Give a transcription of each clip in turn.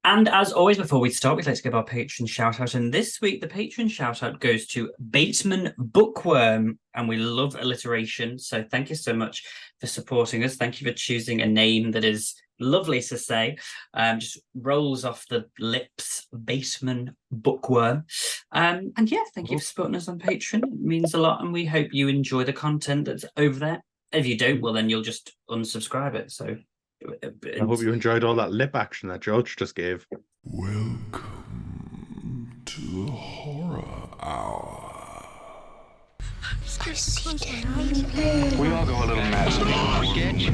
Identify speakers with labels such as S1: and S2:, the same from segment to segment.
S1: And as always, before we start, we'd like to give our patron shout out. And this week, the patron shout out goes to Bateman Bookworm. And we love alliteration. So thank you so much for supporting us. Thank you for choosing a name that is lovely to say. Just rolls off the lips, Bateman Bookworm. And yeah, thank you for supporting us on Patreon. It means a lot. And we hope you enjoy the content that's over there. If you don't, well, then you'll just unsubscribe it. So
S2: I hope you enjoyed all that lip action that George just gave.
S3: Welcome to the Horror Hour.
S4: We all go a little mad. Get you.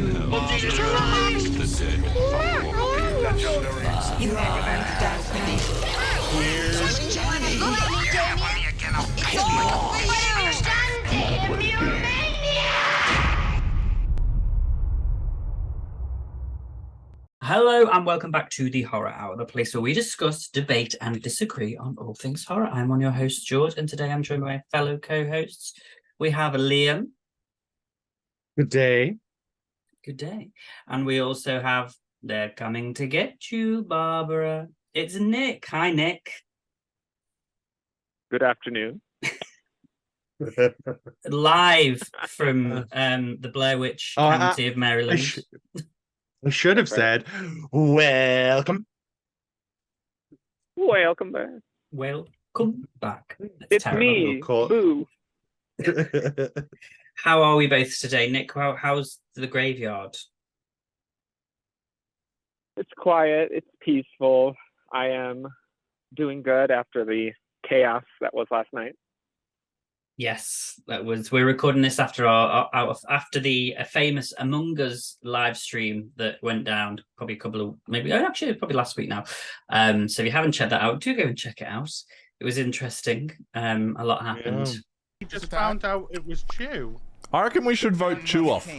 S1: Hello and welcome back to the Horror Hour, the place where we discuss, debate, and disagree on all things horror. I'm one of your hosts, George, and today I'm joined by my fellow co-hosts. We have Liam.
S2: Good day.
S1: Good day. And we also have, they're coming to get you, Barbara. It's Nick. Hi, Nick.
S5: Good afternoon.
S1: Live from the Blair Witch County of Maryland.
S2: I should have said, welcome.
S5: Welcome back.
S1: Welcome back.
S5: It's me, Boo.
S1: How are we both today, Nick? How's the graveyard?
S5: It's quiet. It's peaceful. I am doing good after the chaos that was last night.
S1: Yes, that was. We're recording this after after the famous Among Us live stream that went down probably probably last week now. So if you haven't checked that out, do go and check it out. It was interesting. A lot happened.
S2: Yeah. We just found out it was Chew.
S3: I reckon we should vote Chew off.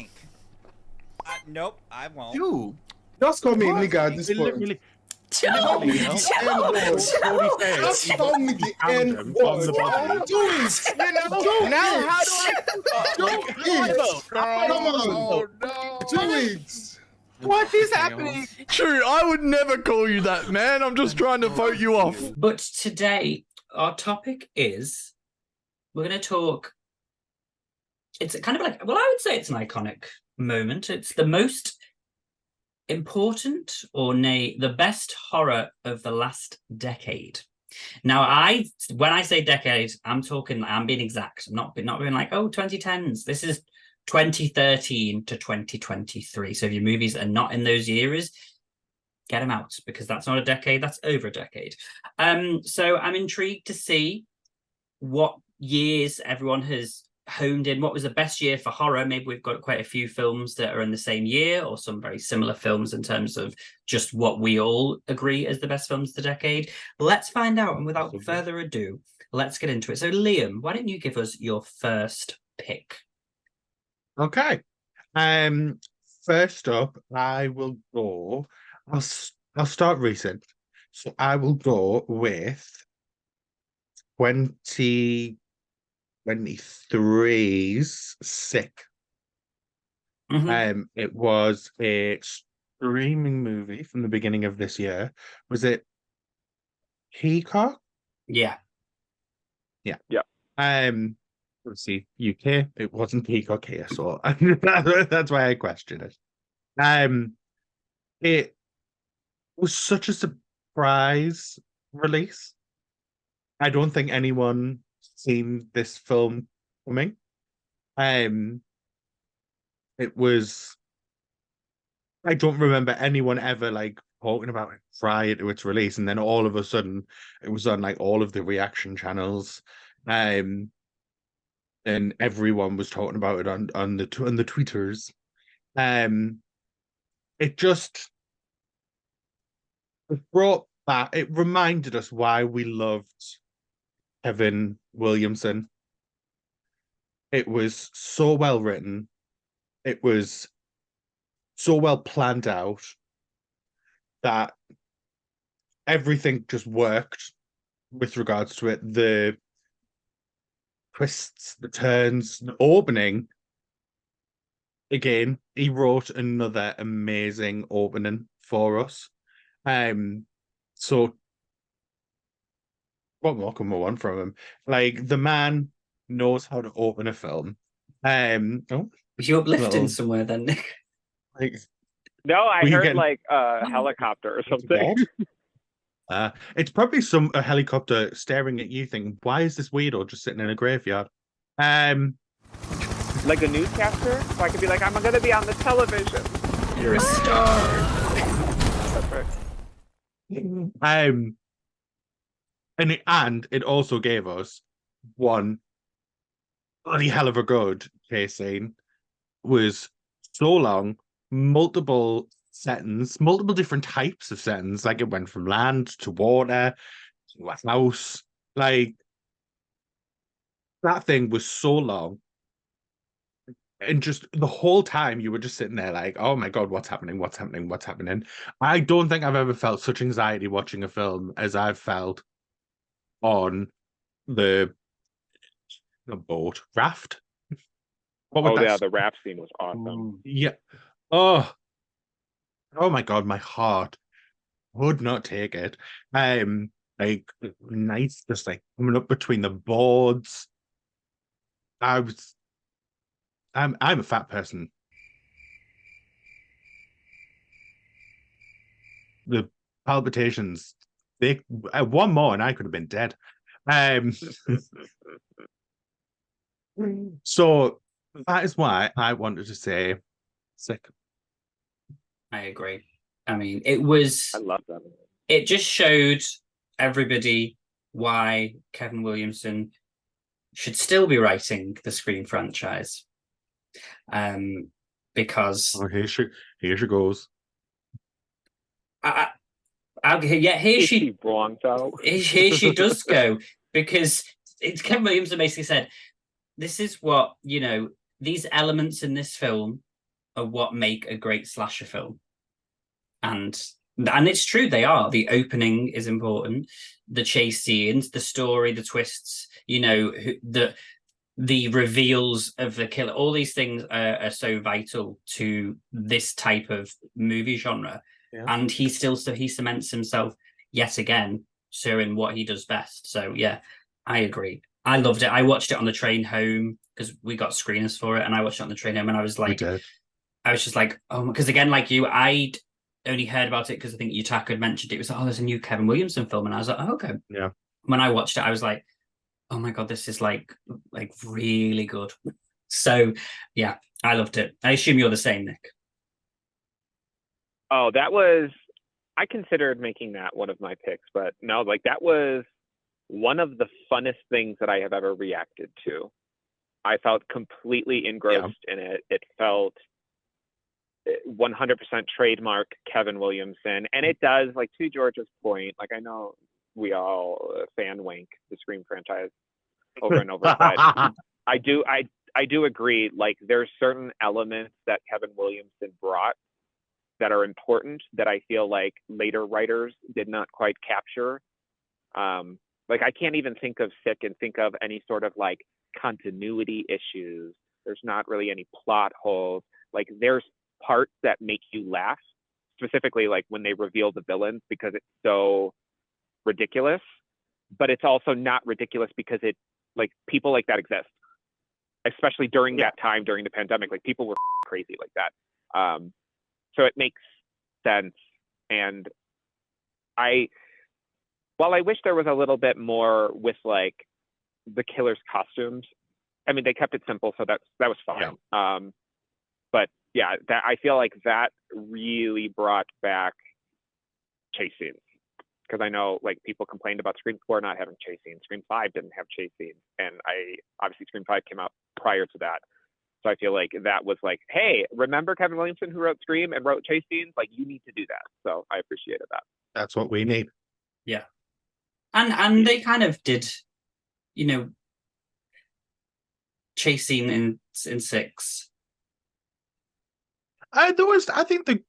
S6: Nope, I won't.
S7: You just call me a nigga at this point.
S2: Literally,
S7: Just call me the N word. What are you doing? Now, how do I? Come on. 2 weeks.
S6: What is happening?
S3: True, I would never call you that, man. I'm just trying to vote you off.
S1: But today, our topic is we're going to talk. It's kind of like, well, I would say it's an iconic moment. It's the most important, or nay, the best horror of the last decade. Now, when I say decade, I'm being exact. I'm not being like, 2010s. This is 2013 to 2023. So if your movies are not in those years, get them out, because that's not a decade, that's over a decade. So I'm intrigued to see what years everyone has honed in. What was the best year for horror? Maybe we've got quite a few films that are in the same year, or some very similar films in terms of just what we all agree as the best films of the decade. Let's find out, and without further ado, let's get into it. So Liam, why don't you give us your first pick?
S2: Okay. First up, I will go. I'll start recent. So I will go with 2023's Sick.
S1: Mm-hmm.
S2: It was a streaming movie from the beginning of this year. Was it Peacock?
S1: Yeah.
S2: Let's see, UK. It wasn't Peacock here, so that's why I questioned it. It was such a surprise release. I don't think anyone seen this film coming. It was. I don't remember anyone ever talking about it prior to its release, and then all of a sudden it was on all of the reaction channels. And everyone was talking about it on the Twitters. It brought back. It reminded us why we loved Kevin Williamson. It was so well written. It was so well planned out that everything just worked with regards to it. The twists, the turns, the opening. Again, he wrote another amazing opening for us. So what more can we want from him? Like, the man knows how to open a film. Oh,
S1: Was you uplifting
S2: little,
S1: somewhere then, Nick?
S2: like,
S5: No, I
S2: Were you
S5: heard
S2: getting-
S5: like a helicopter or something.
S2: It's probably a helicopter staring at you thinking, why is this weirdo just sitting in a graveyard?
S5: Like a newscaster, so I could be like, I'm gonna be on the television.
S1: You're a star.
S5: That's right.
S2: And it also gave us one bloody hell of a good chase scene. Was so long, multiple settings, multiple different types of settings. Like, it went from land to water to a house. Like, that thing was so long. And just the whole time you were just sitting there like, oh my God, what's happening? What's happening? What's happening? I don't think I've ever felt such anxiety watching a film as I've felt on the boat raft.
S5: Oh yeah, the rap scene was awesome.
S2: Yeah. Oh my God, my heart would not take it. Like, nice, just like coming up between the boards. I'm a fat person. The palpitations, they one more and I could have been dead. So that is why I wanted to say sick.
S1: I agree. I mean, it was.
S5: I love that.
S1: It just showed everybody why Kevin Williamson should still be writing the Scream franchise. Because
S2: here she goes.
S1: Here she
S5: wrong though.
S1: Here she does go, because it's Kevin Williamson basically said, this is what, these elements in this film are what make a great slasher film. And it's true, they are. The opening is important, the chase scenes, the story, the twists, the reveals of the killer, all these things are so vital to this type of movie genre. Yeah. And he cements himself yet again showing what he does best. So yeah, I agree. I loved it. I watched it on the train home because we got screeners for it, and I watched it on the train home, and I was like, I was just like, oh, because again, like you, I'd only heard about it because I think Yutaka had mentioned it. It was like, oh, there's a new Kevin Williamson film, and I was like, oh, okay.
S2: Yeah.
S1: When I watched it, I was like, oh my God, this is like really good. So yeah, I loved it. I assume you're the same, Nick.
S5: Oh, I considered making that one of my picks, but no, like that was one of the funnest things that I have ever reacted to. I felt completely engrossed in it. It felt 100% trademark Kevin Williamson. And it does, like, to George's point, like, I know we all fan wank the Scream franchise over and over, but I do agree, like, there's certain elements that Kevin Williamson brought that are important that I feel like later writers did not quite capture. Like, I can't even think of Sick and think of any sort of like continuity issues. There's not really any plot holes. Like, there's parts that make you laugh, specifically like when they reveal the villains, because it's so ridiculous, but it's also not ridiculous because it, like, people like that exist, especially during that time, during the pandemic. Like, people were crazy like that. So it makes sense. And while I wish there was a little bit more with like the killer's costumes, I mean, they kept it simple, so that was fine. Yeah. But yeah, that I feel like that really brought back chase scenes, because I know like people complained about Scream 4 not having chase scenes. Scream 5 didn't have chase scenes, and obviously Scream 5 came out prior to that. So I feel like that was like, hey, remember Kevin Williamson who wrote Scream and wrote chase scenes? Like, you need to do that. So I appreciated that.
S2: That's what we need.
S1: Yeah. And they kind of did, chase scene in 6.
S2: I think the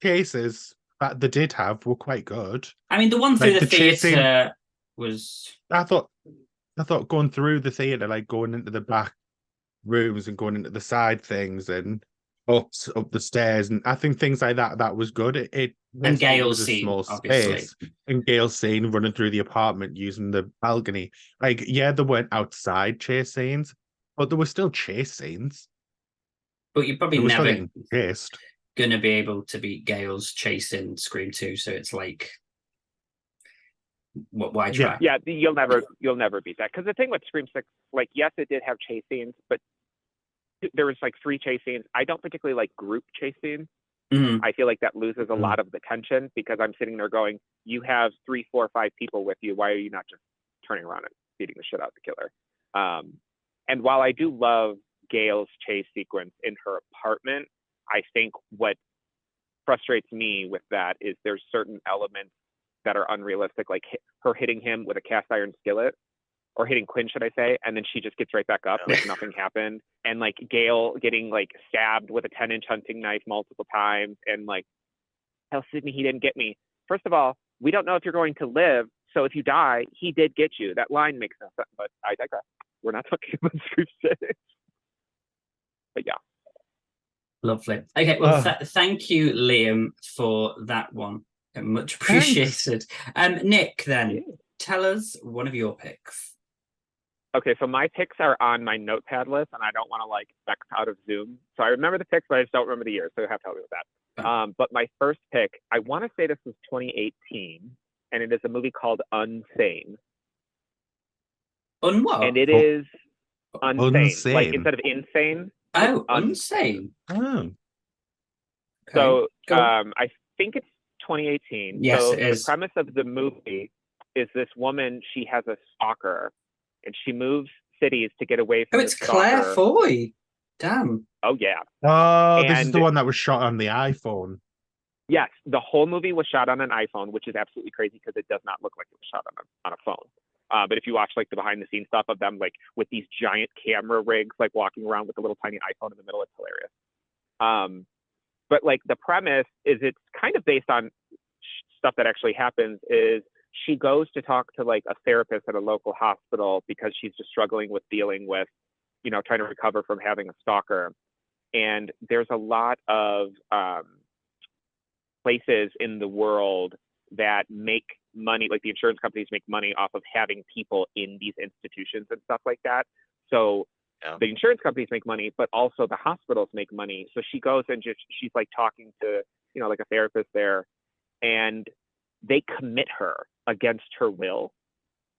S2: cases that they did have were quite good.
S1: I mean, the one through the theatre was...
S2: I thought going through the theatre, like going into the back rooms and going into the side things and up the stairs, and I think things like that was good. It
S1: And
S2: was
S1: Gail's
S2: a
S1: scene,
S2: small
S1: obviously.
S2: space, and Gail's scene running through the apartment using the balcony. Like, yeah, there weren't outside chase scenes, but there were still chase scenes.
S1: But you're probably
S2: They were still
S1: never
S2: getting chased.
S1: gonna be able to beat Gail's chase in Scream 2, so it's like, why try?
S5: Yeah, you'll never beat that. Because the thing with Scream 6, like, yes, it did have chase scenes, but there was like 3 chase scenes. I don't particularly like group chase scenes. I feel like that loses a lot of the tension, because I'm sitting there going, you have 3, 4, 5 people with you. Why are you not just turning around and beating the shit out of the killer? And while I do love Gail's chase sequence in her apartment, I think what frustrates me with that is there's certain elements that are unrealistic, like her hitting him with a cast iron skillet, or hitting Quinn, should I say, and then she just gets right back up like nothing happened. And like Gail getting like stabbed with a 10-inch hunting knife multiple times, and like, hell, Sydney, he didn't get me. First of all, we don't know if you're going to live, so if you die, he did get you. That line makes no sense, but I digress. We're not talking about Scream 6. But yeah.
S1: Lovely. Okay, well, thank you, Liam, for that one. Much appreciated. Nick, then, tell us one of your picks.
S5: Okay, so my picks are on my notepad list, and I don't want to like back out of Zoom. So I remember the picks, but I just don't remember the year. So you have to help me with that. But my first pick, I want to say this was 2018, and it is a movie called Unsane.
S1: What?
S5: And it is
S2: Unsane.
S5: Like instead of insane.
S1: Oh, Unsane.
S2: Oh.
S1: Okay.
S5: So I think it's 2018.
S1: Yes,
S5: so
S1: it is.
S5: The premise of the movie is this woman, she has a stalker, and she moves cities to get away from
S1: it's Claire Foy. Damn.
S5: Oh, yeah.
S2: Oh, this is the one that was shot on the iPhone.
S5: Yes, the whole movie was shot on an iPhone, which is absolutely crazy because it does not look like it was shot on a phone. But if you watch like the behind the scenes stuff of them, like with these giant camera rigs, like walking around with a little tiny iPhone in the middle, it's hilarious. But like the premise is it's kind of based on stuff that actually happens. Is she goes to talk to like a therapist at a local hospital because she's just struggling with dealing with, trying to recover from having a stalker. And there's a lot of places in the world that make money, like the insurance companies make money off of having people in these institutions and stuff like that. So the insurance companies make money, but also the hospitals make money. So she goes and she's like talking to, like a therapist there, and they commit her against her will,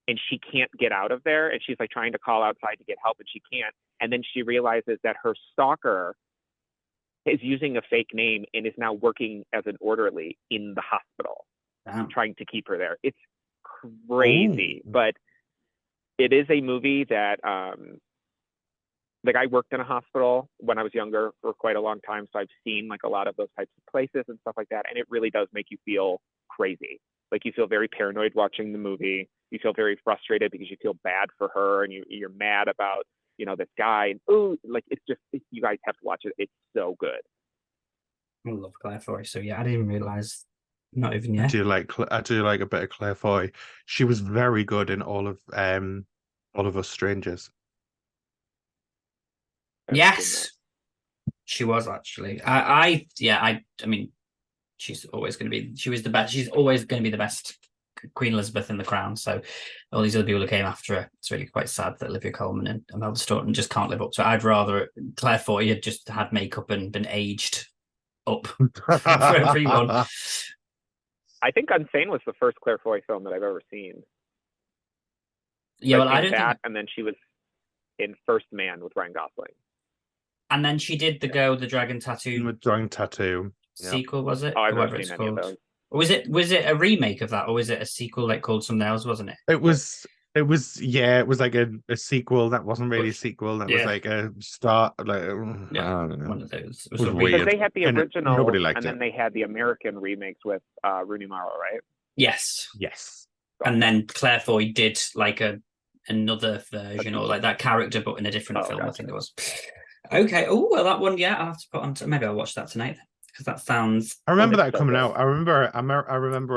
S5: and she can't get out of there. And she's like trying to call outside to get help, and she can't. And then she realizes that her stalker is using a fake name and is now working as an orderly in the hospital, trying to keep her there. It's crazy, but it is a movie that, like I worked in a hospital when I was younger for quite a long time. So I've seen like a lot of those types of places and stuff like that. And it really does make you feel crazy. Like you feel very paranoid watching the movie. You feel very frustrated because you feel bad for her, and you're mad about, this guy. And like you guys have to watch it. It's so good.
S1: I love Claire Foy. So yeah, I didn't even realize. Not even yet.
S2: I do like a bit of Claire Foy. She was very good in all of Us Strangers.
S1: Yes, she was actually. I mean, she's always going to be. She was the best. She's always going to be the best Queen Elizabeth in The Crown. So all these other people who came after her, it's really quite sad that Olivia Colman and Imelda Staunton just can't live up to it. I'd rather Claire Foy had just had makeup and been aged up for everyone.
S5: I think Unsane was the first Claire Foy film that I've ever seen.
S1: Yeah, well, I don't think.
S5: And then she was in First Man with Ryan Gosling.
S1: And then she did the Dragon Tattoo.
S2: The Dragon Tattoo
S1: Sequel, was it?
S5: Oh, I've never seen any of those.
S1: Was it a remake of that, or was it a sequel like called something else? Wasn't it?
S2: It was like a sequel that wasn't really a sequel. That was like a start. Like I don't know.
S1: One of those. It
S2: was weird.
S5: Because they had the original,
S2: nobody liked
S5: and then they had the American remakes with Rooney Mara, right?
S1: Yes.
S2: Yes.
S1: And then Claire Foy did like another version, or like that character, but in a different film. Gotcha. I think it was. Okay. Oh well, that one. Yeah, I'll have to put on. Maybe I'll watch that tonight, because that sounds.
S2: I remember that coming out. I remember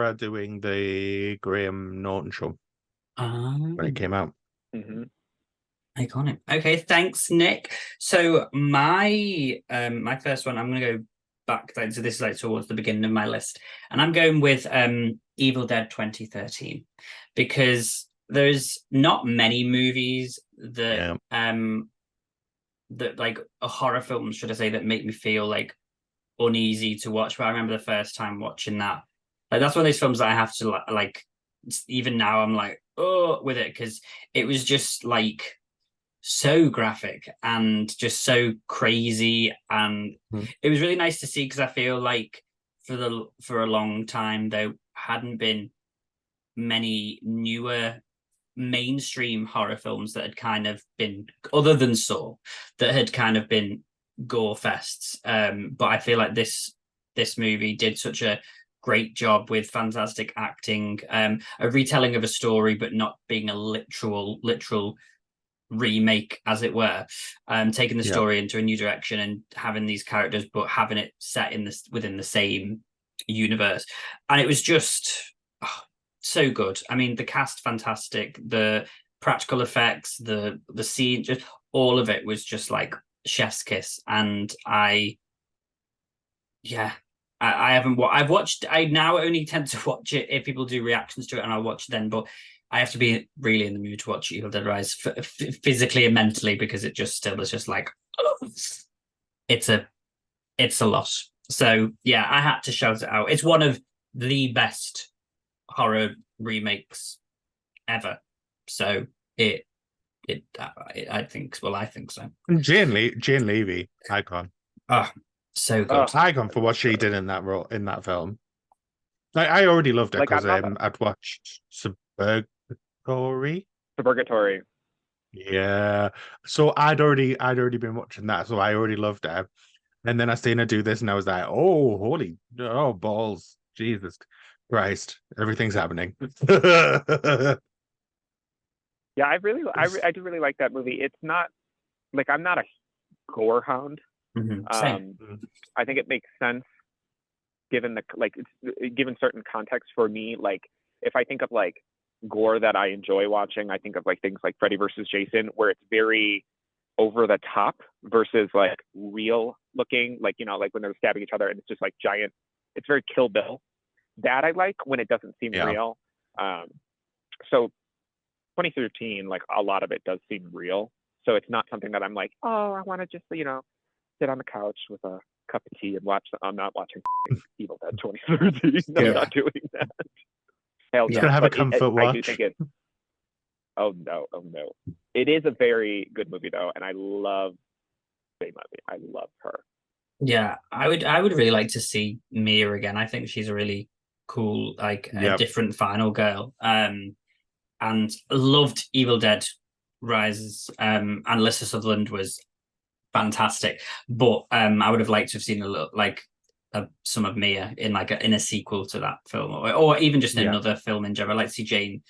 S2: her doing the Graham Norton show when it came out.
S5: Mm-hmm.
S1: Iconic. Okay, thanks, Nick. So my first one, I'm gonna go back. So this is like towards the beginning of my list, and I'm going with Evil Dead 2013 because there's not many movies that that like a horror film, should I say, that make me feel like uneasy to watch. But I remember the first time watching that, like that's one of those films that I have to like. Even now, I'm like, oh, with it because it was just like so graphic and just so crazy, and it was really nice to see because I feel like for a long time there hadn't been many newer mainstream horror films that had kind of been, other than Saw, that had kind of been gore fests. But I feel like this movie did such a great job with fantastic acting, a retelling of a story, but not being a literal remake, as it were, taking the story into a new direction and having these characters, but having it set in this within the same universe. And it was just so good. I mean, the cast fantastic, the practical effects, the scene, just all of it was just like chef's kiss. And I haven't. I've watched. I now only tend to watch it if people do reactions to it, and I'll watch it then. But I have to be really in the mood to watch Evil Dead Rise physically and mentally because it just still is just like it's a lot. So yeah, I had to shout it out. It's one of the best horror remakes ever. So I think so.
S2: Jane Levy, icon.
S1: Oh, so good.
S2: Icon for what she did in that role in that film. I already loved it
S5: Like,
S2: because I'd watched Suburgatory. Yeah. So I'd already been watching that, so I already loved it. And then I seen her do this, and I was like, oh balls, Jesus Christ, everything's happening.
S5: Yeah, I do really like that movie. It's not like I'm not a gore hound.
S1: Same.
S5: I think it makes sense given given certain context for me. Like if I think of like gore that I enjoy watching, I think of like things like Freddy versus Jason, where it's very over the top versus like real looking, like, you know, like when they're stabbing each other and it's just like giant, it's very Kill Bill. That I like when it doesn't seem real. So 2013, like a lot of it does seem real. So it's not something that I'm like, oh, I want to just, you know, sit on the couch with a cup of tea and watch. I'm not watching Evil Dead 2013. I'm not doing that. Hell no.
S2: Gonna have a comfort watch.
S5: I do think it. Oh no! It is a very good movie though, and I love Faye Movie. I love her.
S1: Yeah, I would really like to see Mia again. I think she's a really cool, like a different final girl. And loved Evil Dead Rises. And Alyssa Sutherland was fantastic. But I would have liked to have seen a little some of Mia in in a sequel to that film, or even just another film in general. I'd like to see Jane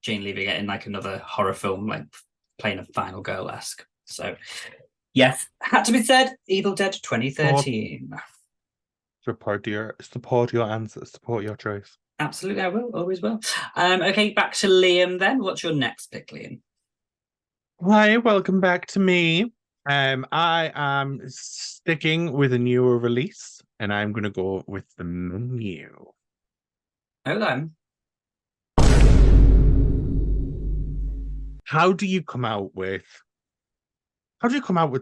S1: Levy get in like another horror film, like playing a final girl-esque. So yes, had to be said. Evil Dead 2013.
S2: Support your answer, support your choice.
S1: Absolutely, I will. Always will. Okay, back to Liam then. What's your next pick, Liam?
S2: Hi, welcome back to me. I am sticking with a newer release, and I'm going to go with The Menu.
S1: Hold on.
S2: How do you come out with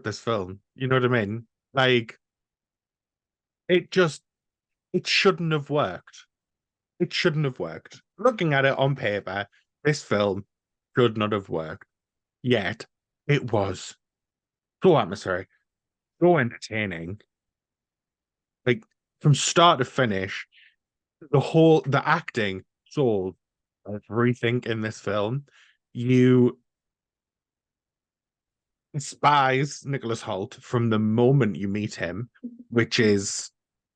S2: this film? You know what I mean? Like, it shouldn't have worked. It shouldn't have worked. Looking at it on paper, this film should not have worked. Yet, it was so atmospheric, so entertaining. Like, from start to finish, the acting sold everything in this film. You despise Nicholas Hoult from the moment you meet him, which is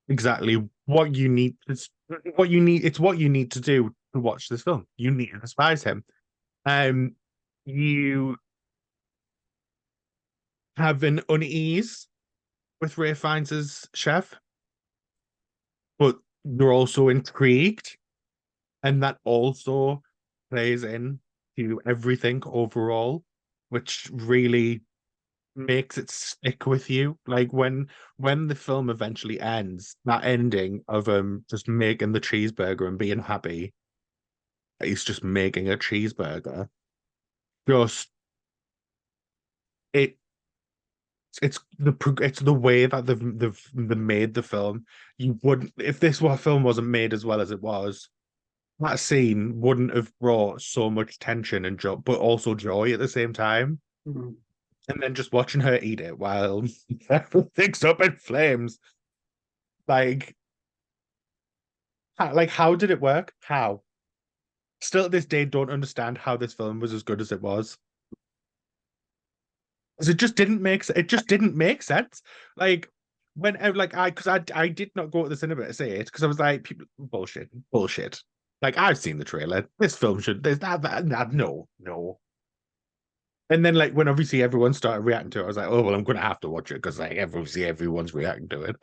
S2: exactly what you need. It's what you need to do to watch this film. You need to despise him. You have an unease with Ray Fiennes as chef, but you're also intrigued, and that also plays in to everything overall. which really makes it stick with you. Like when the film eventually ends, that ending of just making the cheeseburger and being happy, he's just making a cheeseburger. Just it it's the way that they've made the film. You wouldn't, if this film wasn't made as well as it was, that scene wouldn't have brought so much tension and joy, but also joy at the same time.
S1: Mhm.
S2: And then just watching her eat it while everything's up in flames. Like how did it work? How? Still to this day, don't understand how this film was as good as it was. Because it just didn't make sense. Like when I did not go to the cinema to see it because I was like, people, bullshit. Like I've seen the trailer. This film should there's that no. And then like when obviously everyone started reacting to it, I was like, oh well, I'm gonna have to watch it because like everyone's reacting to it.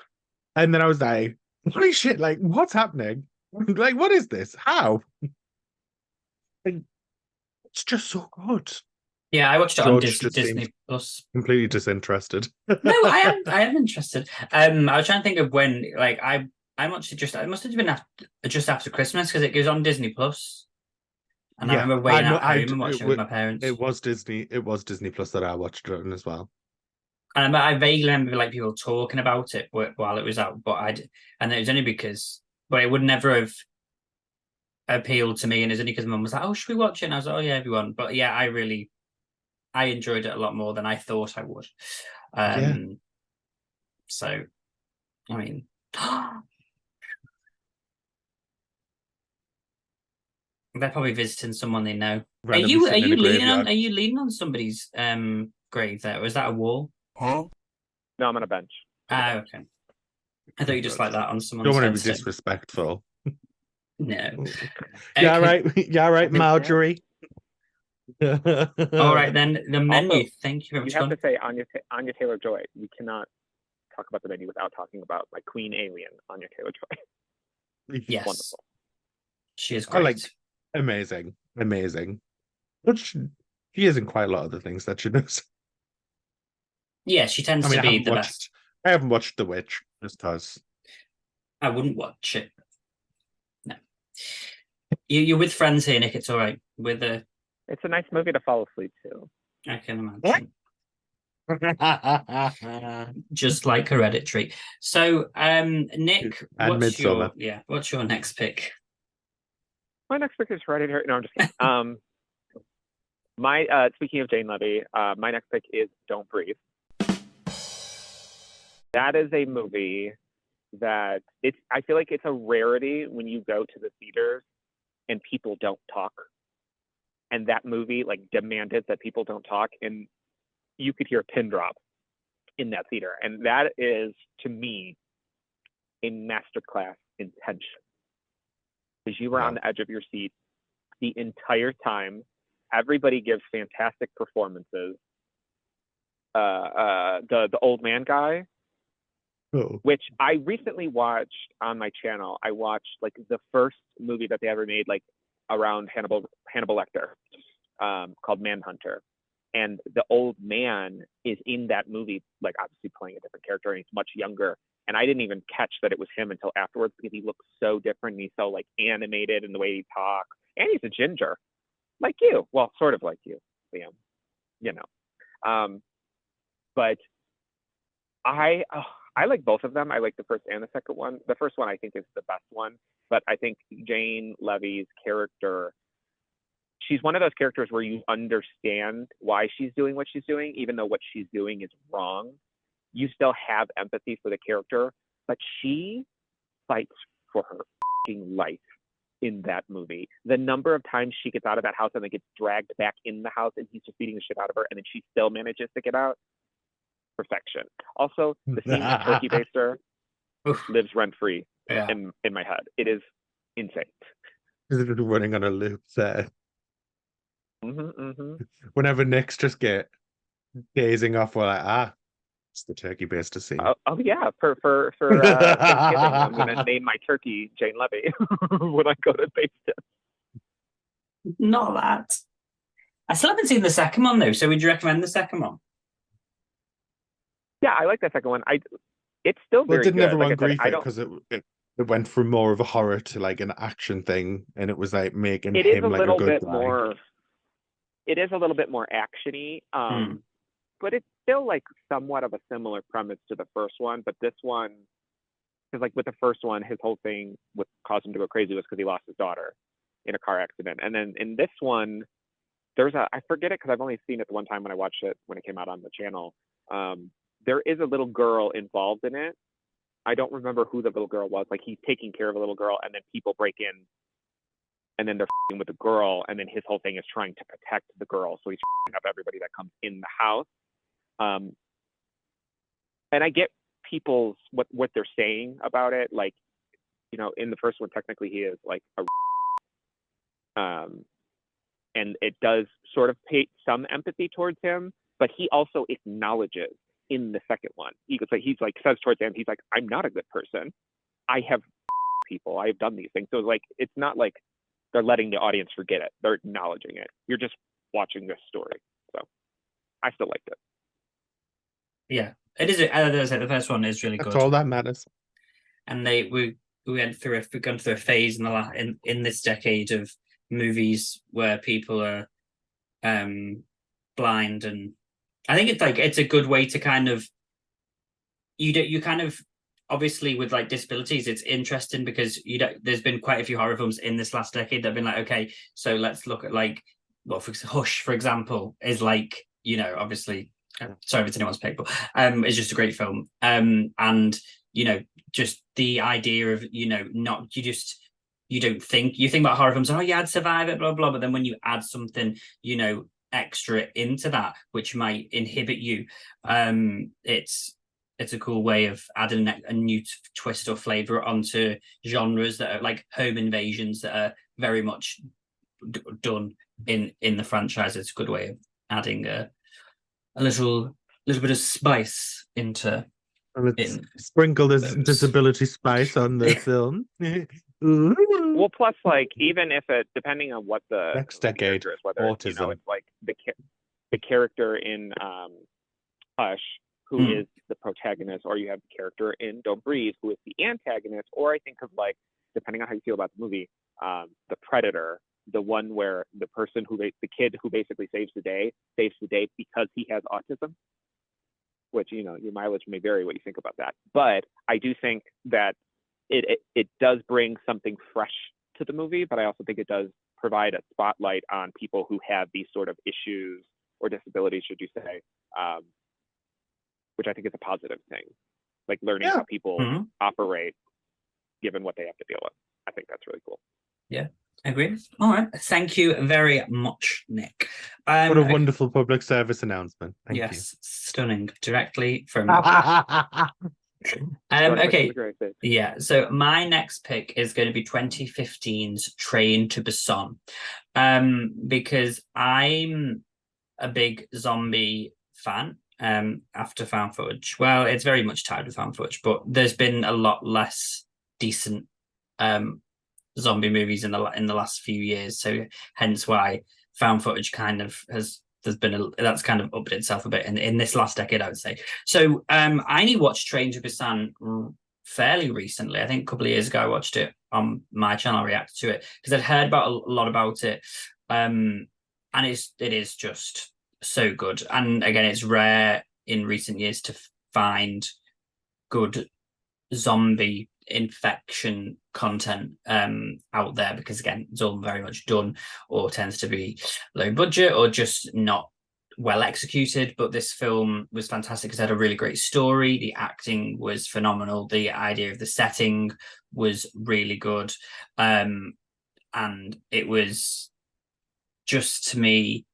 S2: And then I was like, holy shit, like what's happening? Like, what is this? How? Like, it's just so good.
S1: Yeah, I watched it on
S2: George just
S1: Disney
S2: seems
S1: Plus.
S2: completely disinterested.
S1: No, I am interested. I was trying to think of when, like, I watched it it must have been just after Christmas because it goes on Disney Plus. And I remember waiting at home and watching it with my parents.
S2: It was Disney Plus that I watched it on as well.
S1: And I vaguely remember like people talking about it while it was out, and it was only because, but it would never have appealed to me, and it's only because Mum was like, "Oh, should we watch it?" And I was like, "Oh yeah, everyone." But yeah, I enjoyed it a lot more than I thought I would. So, I mean, they're probably visiting someone they know. Are you leaning on somebody's grave there, or is that a wall?
S5: Huh? No, I'm on a bench.
S1: Okay. I thought you just like that on someone's.
S2: Don't want to be disrespectful.
S1: No.
S2: Yeah, right. Yeah, right, Marjorie.
S1: All right, then the menu.
S5: Also,
S1: thank you very much.
S5: You have to say Anya Taylor-Joy. We cannot talk about the menu without talking about like Queen Alien, Anya Taylor-Joy.
S1: Yes,
S5: wonderful.
S1: She is great.
S2: Amazing. But she is in quite a lot of the things that she does.
S1: Yeah, she tends to be the best.
S2: I haven't watched The Witch, just because.
S1: I wouldn't watch it. No. You're with friends here, Nick. It's all right.
S5: It's a nice movie to fall asleep to.
S1: I can imagine. Just like Hereditary. So, Nick, what's your next pick?
S5: My next pick is Hereditary. No, I'm just kidding. Speaking of Jane Levy, my next pick is Don't Breathe. That is a movie that I feel like it's a rarity when you go to the theaters and people don't talk. And that movie like demanded that people don't talk, and you could hear a pin drop in that theater. And that is, to me, a masterclass in tension. Because you were on the edge of your seat the entire time. Everybody gives fantastic performances. The old man guy, which I recently watched on my channel. I watched like the first movie that they ever made, like around Hannibal Lecter, called Manhunter. And the old man is in that movie, like obviously playing a different character, and he's much younger. And I didn't even catch that it was him until afterwards, because he looks so different and he's so like animated in the way he talks. And he's a ginger, like you. Well, sort of like you, Liam. You know. But I like both of them. I like the first and the second one. The first one I think is the best one. But I think Jane Levy's character, she's one of those characters where you understand why she's doing what she's doing, even though what she's doing is wrong. You still have empathy for the character, but she fights for her life in that movie. The number of times she gets out of that house and then gets dragged back in the house and he's just beating the shit out of her, and then she still manages to get out. Perfection. Also, the scene with Turkey Baster lives rent-free in my head. It is insane.
S2: Is it running on a loop there? Whenever Nick's just get gazing off, we're like, it's the Turkey Baster scene.
S5: Oh yeah, for Thanksgiving, I'm gonna name my turkey Jane Levy when I go to Baster.
S1: Not that. I still haven't seen the second one though. So would you recommend the second one?
S5: Yeah, I like the second one. It's still
S2: Well,
S5: very
S2: didn't
S5: good.
S2: everyone
S5: Like I said,
S2: grief it because it went from more of a horror to like an action thing, and it was like making
S5: it is
S2: him
S5: a
S2: like a
S5: little
S2: good
S5: bit
S2: guy.
S5: more. It is a little bit more actiony, but it's still like somewhat of a similar premise to the first one. But this one, because like with the first one, his whole thing what caused him to go crazy was because he lost his daughter in a car accident, and then in this one, I forget it because I've only seen it the one time when I watched it when it came out on the channel. There is a little girl involved in it. I don't remember who the little girl was. Like he's taking care of a little girl, and then people break in, and then they're with the girl, and then his whole thing is trying to protect the girl. So he's up everybody that comes in the house. And I get people's what they're saying about it. Like, you know, in the first one, technically he is like a and it does sort of pay some empathy towards him, but he also acknowledges in the second one. He's like says towards him, he's like, I'm not a good person. I have people. I have done these things. So like, it's not like they're letting the audience forget it. They're acknowledging it. You're just watching this story. So I still liked it.
S1: Yeah, it is. As I said, the first one is really
S2: That's
S1: good.
S2: all that matters.
S1: And we've gone through a phase in this decade of movies where people are blind, and I think it's a good way to kind of you kind of obviously with like disabilities, it's interesting because there's been quite a few horror films in this last decade that have been like, okay, so let's look at like Hush, for example, is like, you know, obviously sorry if it's anyone's pick, but it's just a great film. And you know, just the idea of, you know, you think about horror films, oh yeah, I'd survive it, blah blah, but then when you add something, you know, extra into that which might inhibit you, it's a cool way of adding a new twist or flavor onto genres that are like home invasions that are very much done in the franchise. It's a good way of adding a little bit of spice into.
S2: And it's sprinkled as disability spice on the film.
S5: Well, plus, like, even if it, depending on what the
S2: next decade,
S5: is, whether
S2: autism.
S5: you know, it's like the character in Hush, who is the protagonist, or you have the character in Don't Breathe, who is the antagonist, or I think of like, depending on how you feel about the movie, the Predator, the one where the kid who basically saves the day because he has autism. Which, you know, your mileage may vary what you think about that. But I do think that it does bring something fresh to the movie, but I also think it does provide a spotlight on people who have these sort of issues or disabilities, should you say, which I think is a positive thing. Like learning how people operate given what they have to deal with. I think that's really cool.
S1: Yeah. Agree. All right. Thank you very much, Nick.
S2: What a wonderful public service announcement. Thank you.
S1: Stunning. Directly from
S5: Okay.
S1: Yeah. So my next pick is going to be 2015's Train to Busan. Because I'm a big zombie fan. After found footage. Well, it's very much tied with found footage, but there's been a lot less decent zombie movies in the last few years, so hence why found footage kind of that's kind of upped itself a bit in this last decade, I would say. So I only watched Train to Busan fairly recently. I think a couple of years ago I watched it on my channel, reacted to it because I'd heard a lot about it, and it is just so good. And again, it's rare in recent years to find good zombie infection content out there, because again, it's all very much done or tends to be low budget or just not well executed. But this film was fantastic because it had a really great story, the acting was phenomenal, the idea of the setting was really good, and it was just, to me,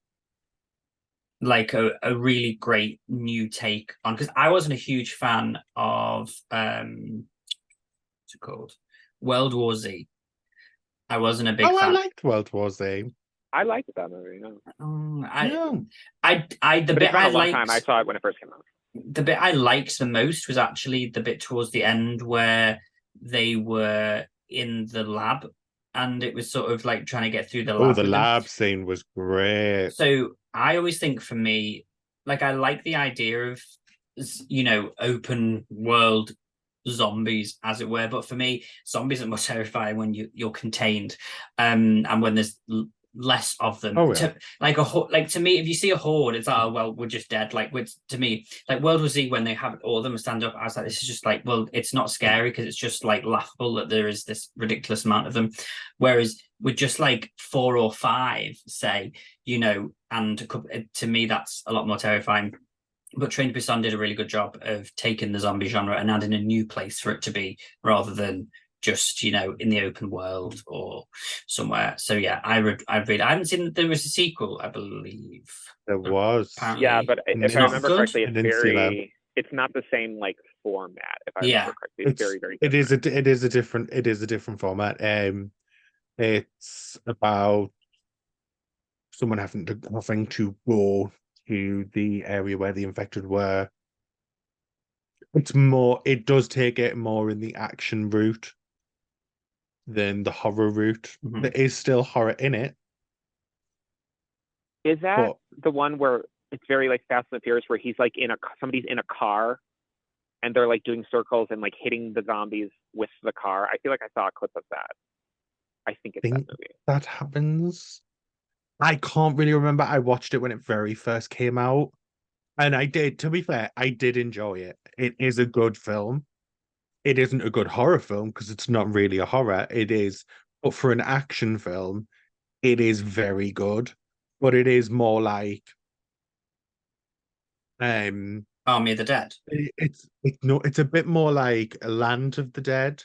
S1: like a really great new take on, because I wasn't a huge fan of called World War Z. I wasn't a big fan.
S2: I liked World War Z.
S5: I liked that movie.
S1: The bit I liked,
S5: I saw it when it first came out.
S1: The bit I liked the most was actually the bit towards the end where they were in the lab and it was sort of like trying to get through the lab.
S2: Oh, the
S1: with them.
S2: lab scene was great.
S1: So I always think for me, like I like the idea of, you know, open world zombies, as it were. But for me, zombies are more terrifying when you're contained, and when there's less of them.
S2: Oh, yeah.
S1: Like to me, if you see a horde, it's like, oh well, we're just dead. Like to me, like World War Z, when they have all of them stand up, I was like, this is just like, well, it's not scary because it's just like laughable that there is this ridiculous amount of them. Whereas with just like 4 or 5, say, you know, and a couple, to me, that's a lot more terrifying. But Train to Busan did a really good job of taking the zombie genre and adding a new place for it to be, rather than just, you know, in the open world or somewhere. So yeah, I haven't seen that there was a sequel, I believe.
S2: There was.
S1: Apparently.
S5: Yeah, but if I
S1: not
S5: remember
S1: good.
S5: correctly,
S2: I didn't see that.
S5: it's not the same like format. If I
S1: Yeah.
S5: remember correctly, it's very, very
S2: It
S5: different.
S2: is a different format. It's about someone having to go to the area where the infected were. It does take it more in the action route than the horror route.
S1: Mhm.
S2: There is still horror in it.
S5: Is that
S2: But-
S5: the one where it's very like Fast and the Furious, where he's like somebody's in a car, and they're like doing circles and like hitting the zombies with the car? I feel like I saw a clip of that. I think it's that
S2: Think
S5: movie.
S2: that happens. I can't really remember. I watched it when it very first came out. And to be fair, I did enjoy it. It is a good film. It isn't a good horror film because it's not really a horror. It is, but for an action film, it is very good. But it is more like,
S1: Army of the Dead.
S2: it's a bit more like Land of the Dead.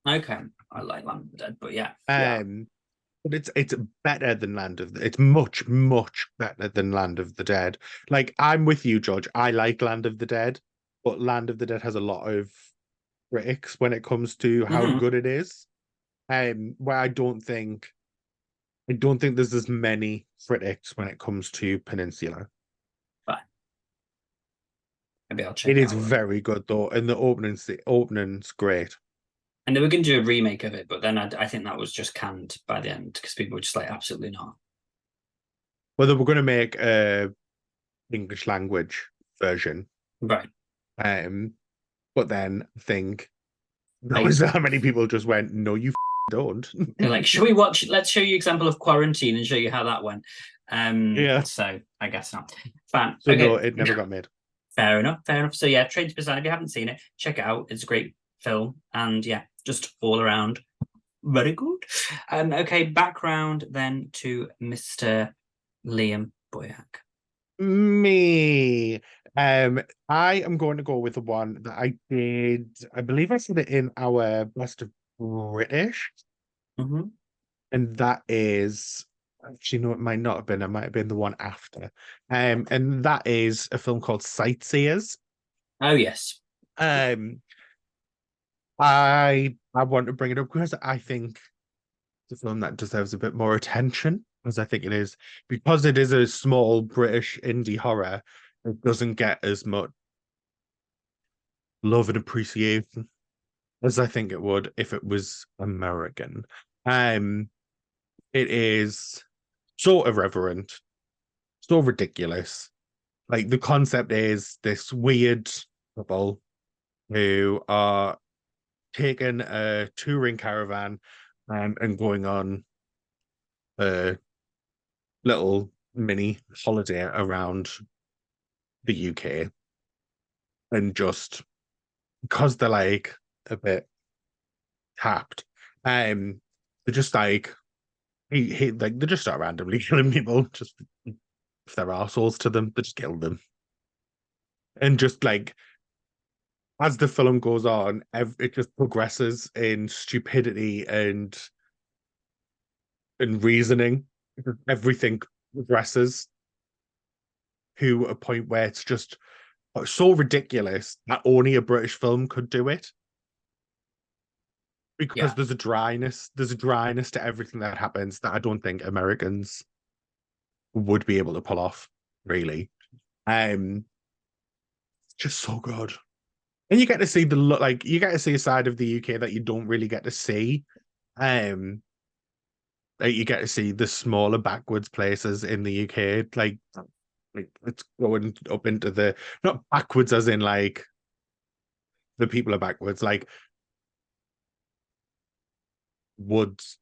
S1: Okay, I like Land of the Dead, but yeah.
S2: But it's better than it's much, much better than Land of the Dead. Like, I'm with you, George. I like Land of the Dead, but Land of the Dead has a lot of critics when it comes to how
S1: Mhm.
S2: good it is. Where I don't think there's as many critics when it comes to Peninsula.
S1: Maybe I'll check
S2: It is
S1: out.
S2: very good though, and the opening's great.
S1: And they were going to do a remake of it, but then I think that was just canned by the end because people were just like, absolutely not.
S2: Whether we're going to make a English language version,
S1: Right.
S2: but then I think
S1: Like-
S2: notice how many people just went, no, you don't.
S1: They're like, should we watch? Let's show you example of Quarantine and show you how that went.
S2: Yeah.
S1: So I guess not. Fine.
S2: So
S1: Okay.
S2: no, it never got made.
S1: Fair enough. Fair enough. So yeah, Train to Busan. If you haven't seen it, check it out. It's a great film, and yeah, just all around very good. Okay, background then to Mr. Liam Boyack.
S2: Me. I am going to go with the one that I did. I believe I said it in our Best of British,
S1: Mm-hmm.
S2: and that is actually no, it might not have been. It might have been the one after. And that is a film called Sightseers.
S1: Oh yes.
S2: I want to bring it up because I think it's a film that deserves a bit more attention, as I think it is, because it is a small British indie horror. It doesn't get as much love and appreciation as I think it would if it was American. It is so irreverent, so ridiculous. Like, the concept is this weird couple who are taking a touring caravan and going on a little mini holiday around the UK. And just because they're like a bit tapped, they're just like they just start randomly killing people. Just if they're assholes to them, they just kill them. And just like as the film goes on, it just progresses in stupidity and reasoning. Everything progresses to a point where it's just so ridiculous that only a British film could do it. Because
S1: Yeah.
S2: there's a dryness to everything that happens that I don't think Americans would be able to pull off, really. It's just so good. And you get to see you get to see a side of the UK that you don't really get to see. you get to see the smaller backwards places in the UK. Like it's going up into the not backwards as in like the people are backwards, like woods.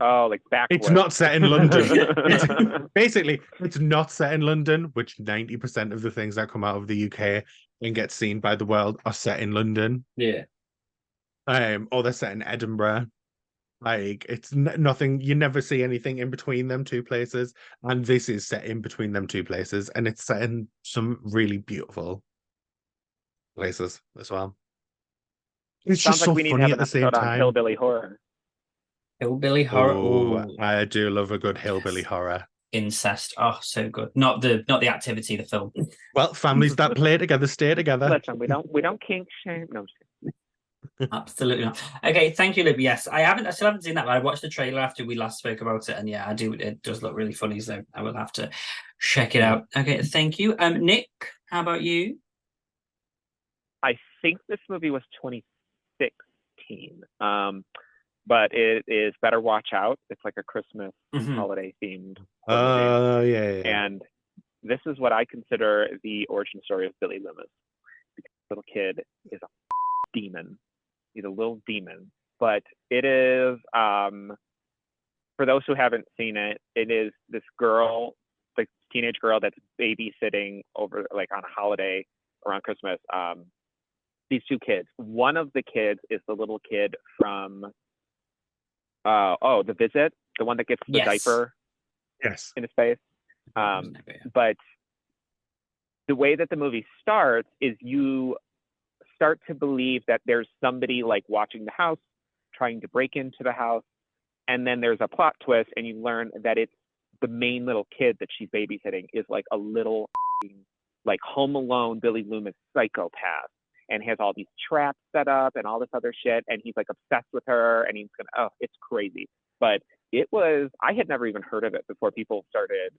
S5: Oh, like backwards.
S2: It's not set in London. Basically, it's not set in London, which 90% of the things that come out of the UK and get seen by the world are set in London.
S1: Yeah.
S2: Or they're set in Edinburgh. Like it's nothing. You never see anything in between them two places, and this is set in between them two places, and it's set in some really beautiful places as well. It's
S5: Sounds
S2: just
S5: like
S2: so
S5: we need to
S2: funny
S5: have
S2: at
S5: an
S2: the same
S5: episode on
S2: time.
S5: hillbilly horror.
S1: Hillbilly horror.
S2: Oh,
S1: Ooh,
S2: I do love a good hillbilly
S1: yes.
S2: horror.
S1: Incest. Oh, so good. Not the activity, the film.
S2: Well, families that play together stay together.
S5: Listen, we don't kink shame. No, I'm just kidding.
S1: Absolutely not. Okay, thank you, Lib. Yes, I still haven't seen that, but I watched the trailer after we last spoke about it, and yeah, I do. It does look really funny, so I will have to check it out. Okay, thank you. Nick, how about you?
S5: I think this movie was 2016, but it is Better Watch Out. It's like a Christmas holiday themed.
S2: Oh, yeah.
S5: And this is what I consider the origin story of Billy Loomis. Because the little kid is a demon. He's a little demon. But it is, for those who haven't seen it, it is this girl, the teenage girl that's babysitting over, like on a holiday around Christmas. These two kids. One of the kids is the little kid from, The Visit, the one that gets the diaper in his face. But the way that the movie starts is you start to believe that there's somebody like watching the house, trying to break into the house, and then there's a plot twist and you learn that it's the main little kid that she's babysitting is like a little like Home Alone Billy Loomis psychopath and has all these traps set up and all this other shit, and he's like obsessed with her and he's gonna it's crazy. But it was, I had never even heard of it before people started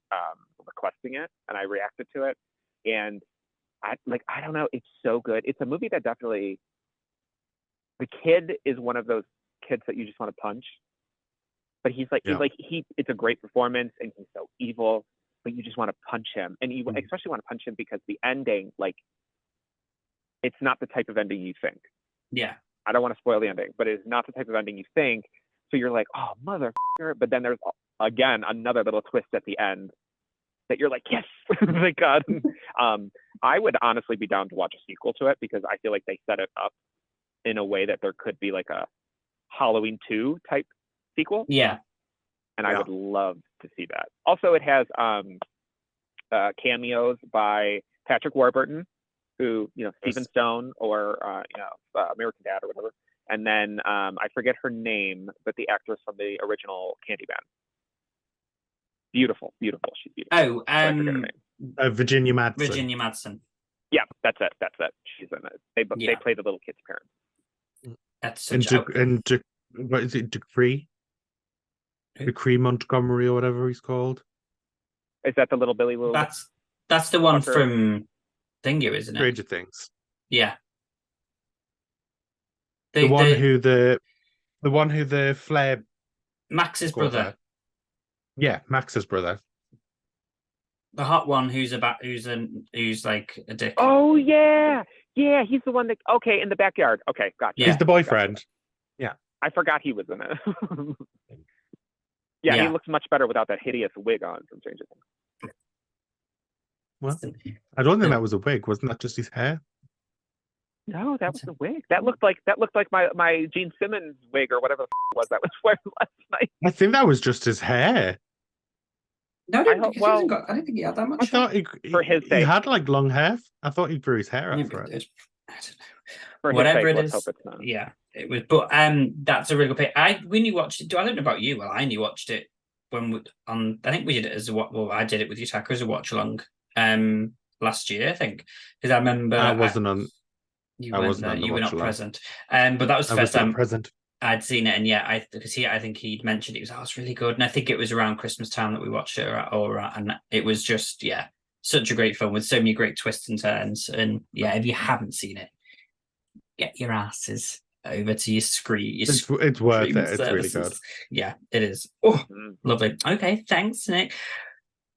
S5: requesting it, and I reacted to it. And I don't know, it's so good. It's a movie that definitely, the kid is one of those kids that you just want to punch. But he's like, it's a great performance, and he's so evil, but you just want to punch him. And you especially want to punch him because the ending, like, it's not the type of ending you think.
S1: Yeah.
S5: I don't want to spoil the ending, but it's not the type of ending you think. So you're like, oh, motherfucker. But then there's, again, another little twist at the end that you're like, yes, thank God. I would honestly be down to watch a sequel to it because I feel like they set it up in a way that there could be like a Halloween 2 type sequel.
S1: Yeah.
S5: And I would love to see that. Also, it has cameos by Patrick Warburton, who, Stephen Stone or, American Dad or whatever. And then I forget her name, but the actress from the original Candyman. Beautiful. She's beautiful.
S1: Oh,
S5: I forget her name.
S2: Virginia Madsen.
S1: Virginia Madsen.
S5: Yeah, that's it. She's in it. They play the little kid's parents.
S1: That's such
S2: what is it, Dupree? Dupree Montgomery or whatever he's called.
S5: Is that the little Billy Lou?
S1: That's the one from Thingy, isn't it?
S2: Stranger Things.
S1: Yeah.
S2: The one who the Flair
S1: Max's brother.
S2: Yeah, Max's brother.
S1: The hot one who's like a dick.
S5: Oh yeah, he's the one that in the backyard. Okay, gotcha.
S2: Yeah. He's the boyfriend.
S5: Gotcha.
S2: Yeah,
S5: I forgot he was in it. yeah, he looks much better without that hideous wig on from Stranger Things.
S2: Well, I don't think that was a wig. Wasn't that just his hair?
S5: No, that was the wig. That looked like my Gene Simmons wig or whatever it was that was wearing last night.
S2: I think that was just his hair.
S1: No, I don't think he had that much.
S2: I thought
S5: for his sake.
S2: He had like long hair. I thought he grew his hair out for it.
S1: I don't know.
S5: For
S1: whatever
S5: sake,
S1: it is.
S5: hope it's not.
S1: Yeah, it was. But that's a really good pick. When you watched it, I don't know about you. Well, I only watched it I think we did it as I did it with you, Tucker, as a watch along. Last year, I think, because I remember
S2: I wasn't on.
S1: You
S2: were
S1: not present. But that was the first time
S2: present.
S1: I'd seen it, and I think he'd mentioned it was really good, and I think it was around Christmas time that we watched it, and it was just such a great film with so many great twists and turns, and if you haven't seen it, get your asses over to your screen.
S2: It's worth it. It's really good.
S1: Yeah, it is. Oh, lovely. Okay, thanks, Nick.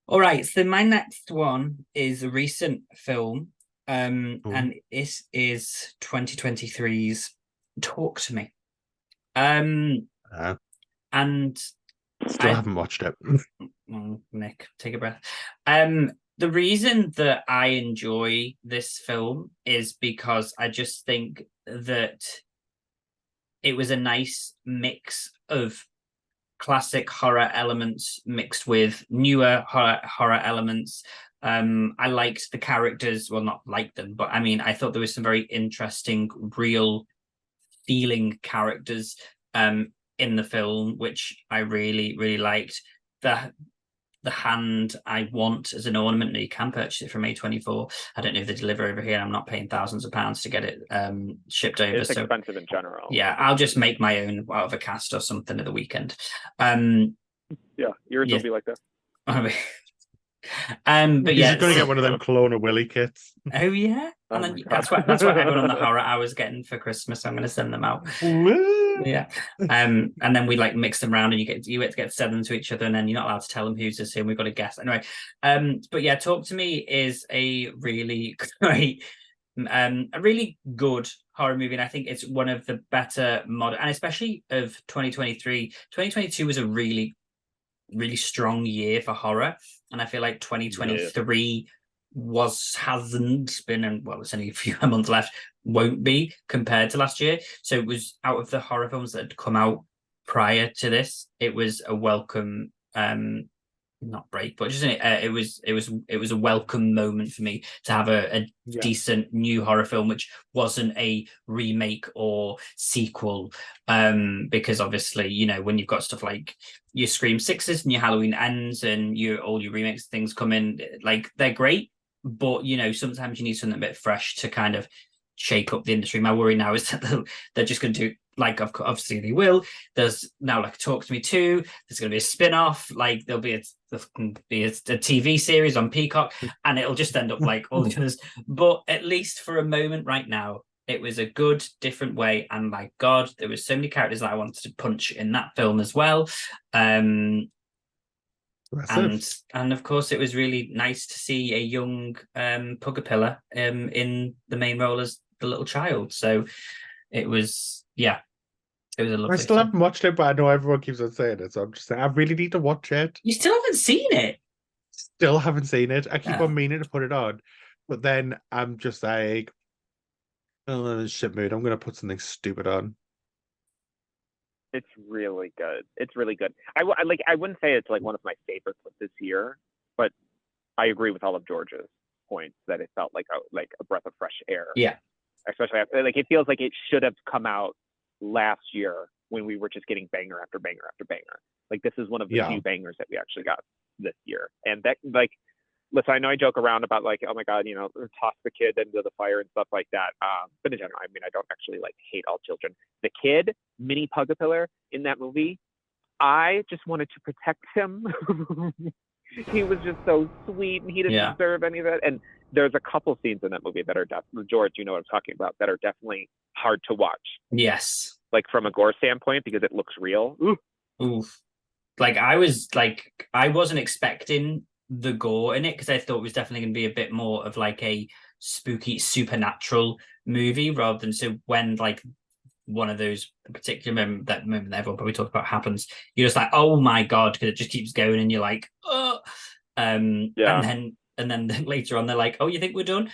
S1: All right, so my next one is a recent film, and it is 2023's Talk to Me. And
S2: still haven't watched it.
S1: Nick, take a breath. The reason that I enjoy this film is because I just think that it was a nice mix of classic horror elements mixed with newer horror elements. I liked the characters, well, not like them, but I mean, I thought there was some very interesting, real feeling characters in the film, which I really, really liked. The hand I want as an ornament. You can purchase it from A24. I don't know if they deliver over here. I'm not paying thousands of pounds to get it shipped over.
S5: It's expensive in general.
S1: Yeah, I'll just make my own out of a cast or something at the weekend.
S5: Yeah, yours will be like that.
S1: But yeah,
S2: you're gonna get one of them Clone of Willy kits.
S1: Oh yeah, and then that's what everyone on the horror hour is getting for Christmas. I'm going to send them out. Yeah, and then we like mix them around, and you get to send them to each other, and then you're not allowed to tell them who's this, and we've got a guess anyway. But yeah, Talk to Me is a really great, a really good horror movie, and I think it's one of the better modern, and especially of 2023. 2022 was a really strong year for horror, and I feel like 2023 hasn't been, and well, it's only a few months left, won't be compared to last year. So it was, out of the horror films that had come out prior to this, it was a welcome not break, but just it was a welcome moment for me to have a decent new horror film which wasn't a remake or sequel, because obviously, you know, when you've got stuff like your Scream Sixes and your Halloween Ends and all your remakes things come in, like, they're great, but you know, sometimes you need something a bit fresh to kind of shake up the industry. My worry now is that they're just going to do, like, obviously they will. There's now like Talk to Me 2. There's going to be a spin-off. Like, there'll be a TV series on Peacock, and it'll just end up like all the others. But at least for a moment right now, it was a good, different way. And my God, there was so many characters that I wanted to punch in that film as well. And of course, it was really nice to see a young Pugapilla in the main role as the little child. So it was, yeah, it was a lovely
S2: I still
S1: film.
S2: haven't watched it, but I know everyone keeps on saying it, so I'm just saying I really need to watch it.
S1: You still haven't seen it?
S2: Still haven't seen it. I keep on meaning to put it on, but then I'm just like, oh, shit mood. I'm gonna put something stupid on.
S5: It's really good. It's really good. I wouldn't say it's like one of my favorites of this year, but I agree with all of George's points that it felt like a breath of fresh air.
S1: Yeah.
S5: Especially after, like, it feels like it should have come out last year when we were just getting banger after banger after banger. Like, this is one of the few bangers that we actually got this year. And that, like, listen, I know I joke around about, like, oh my God, you know, toss the kid into the fire and stuff like that. But in general, I mean, I don't actually like hate all children. The kid, Mini Pugapillar, in that movie, I just wanted to protect him. He was just so sweet, and he didn't deserve any of that. And there's a couple scenes in that movie that are definitely, George, you know what I'm talking about, that are definitely hard to watch.
S1: Yes.
S5: Like, from a gore standpoint, because it looks real.
S1: Oof. Like, I wasn't expecting the gore in it, because I thought it was definitely going to be a bit more of like a spooky supernatural movie, rather than, so when like one of those particular moment that everyone probably talks about happens, you're just like, oh my God, because it just keeps going, and you're like, oh. And then later on they're like, oh, you think we're done?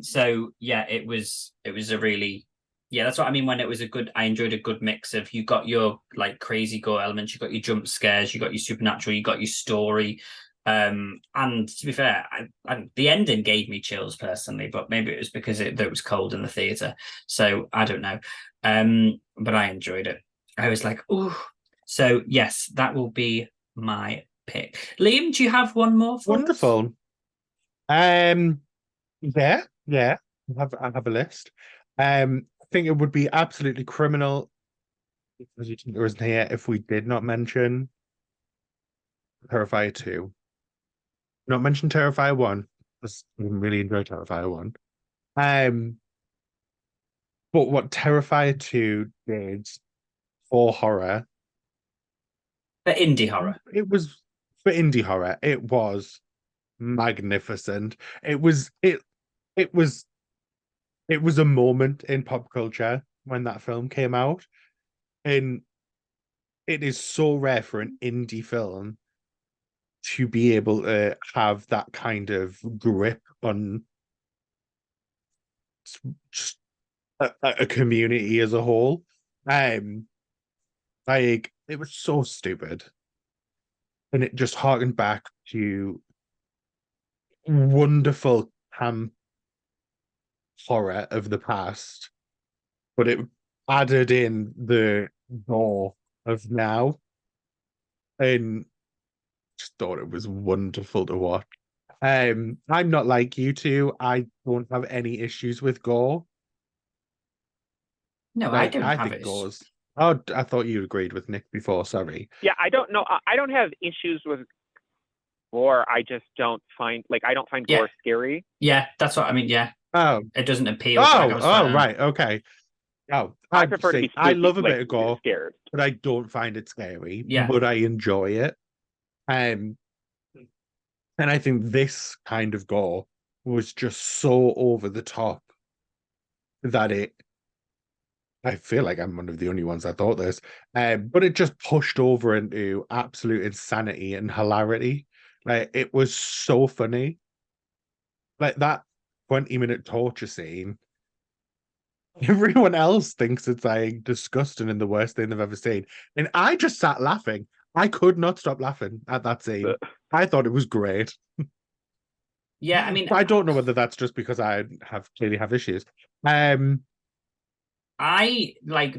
S1: So yeah, it was a really, yeah, that's what I mean when it was a good, I enjoyed a good mix of, you got your like crazy gore elements, you got your jump scares, you got your supernatural, you got your story. And to be fair, the ending gave me chills personally, but maybe it was because it was cold in the theater, so I don't know. But I enjoyed it. I was like, oh. So yes, that will be my pick. Liam, do you have one more for
S2: Wonderful.
S1: us?
S2: Yeah. I have a list. I think it would be absolutely criminal if it wasn't here if we did not mention Terrifier 2. Not mention Terrifier 1. I really enjoyed Terrifier 1. But what Terrifier 2 did for horror,
S1: But indie horror.
S2: it was for indie horror, it was magnificent. It was a moment in pop culture when that film came out. And it is so rare for an indie film to be able to have that kind of grip on just a community as a whole. Um, like it was so stupid, and it just harkened back to wonderful camp horror of the past, but it added in the gore of now, and just thought it was wonderful to watch. I'm not like you two. I don't have any issues with gore.
S1: No, I
S2: Like,
S1: don't
S2: I
S1: have
S2: think
S1: it.
S2: gore's. Oh, I thought you agreed with Nick before. Sorry.
S5: Yeah, I don't know. I don't have issues with gore. I just don't find I don't find
S1: Yeah.
S5: gore scary.
S1: Yeah, that's what I mean. Yeah,
S2: Oh,
S1: it doesn't appeal. To, like I was trying to-
S2: right, okay. Oh,
S5: I prefer to be
S2: I
S5: spooky,
S2: love a
S5: like,
S2: bit of gore,
S5: scared.
S2: but I don't find it scary.
S1: Yeah.
S2: But I enjoy it. And I think this kind of gore was just so over the top that I feel like I'm one of the only ones that thought this. But it just pushed over into absolute insanity and hilarity. Like it was so funny. Like that 20-minute torture scene. Everyone else thinks it's like disgusting and the worst thing they've ever seen. And I just sat laughing. I could not stop laughing at that scene. I thought it was great.
S1: Yeah, I mean,
S2: I don't know whether that's just because I clearly have issues.
S1: I like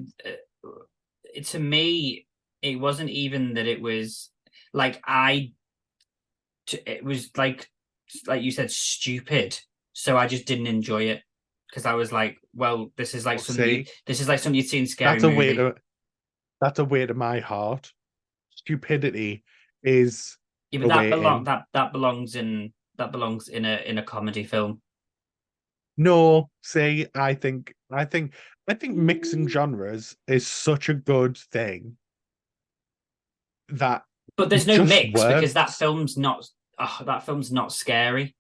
S1: to me, it wasn't even that it was like it was like you said, stupid. So I just didn't enjoy it because I was like, well, this is like something. This is like something you'd see in scary movie.
S2: That's a way to my heart. Stupidity is
S1: Yeah, but that belongs in a comedy film.
S2: No, see, I think mixing genres is such a good thing that
S1: But there's
S2: it
S1: no
S2: just
S1: mix because
S2: works.
S1: that film's not scary.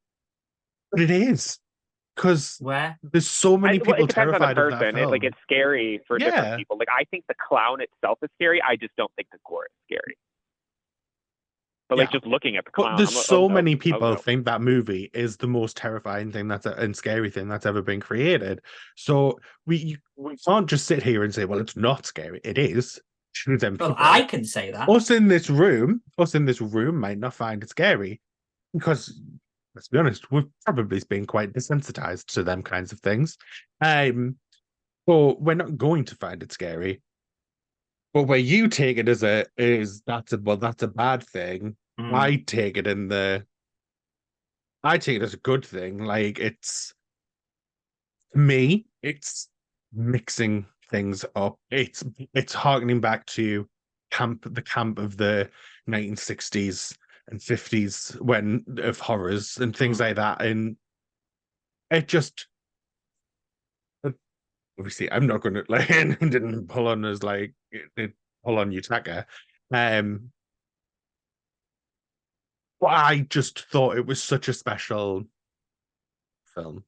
S2: But it is because
S1: Where
S2: there's so many
S5: Well,
S2: people
S5: it depends on the
S2: terrified of that
S5: person.
S2: film.
S5: It's scary for
S2: Yeah.
S5: different people. Like I think the clown itself is scary. I just don't think the gore is scary. But like
S2: Yeah.
S5: just looking at the
S2: But
S5: clown,
S2: there's
S5: I'm like,
S2: so
S5: oh, no,
S2: many
S5: oh,
S2: people
S5: no.
S2: think that movie is the most terrifying thing and scary thing that's ever been created. So we can't just sit here and say, well, it's not scary. It is. To them
S1: well,
S2: people.
S1: I can say that.
S2: Us in this room might not find it scary because, let's be honest, we've probably been quite desensitized to them kinds of things. But we're not going to find it scary. But where you take it that's a bad thing. I take it as a good thing. Like it's mixing things up. It's harkening back to the camp of the 1960s and 50s of horrors and things like that. And it just obviously I'm not gonna like didn't pull on as like it pull on Yutaka. But I just thought it was such a special film,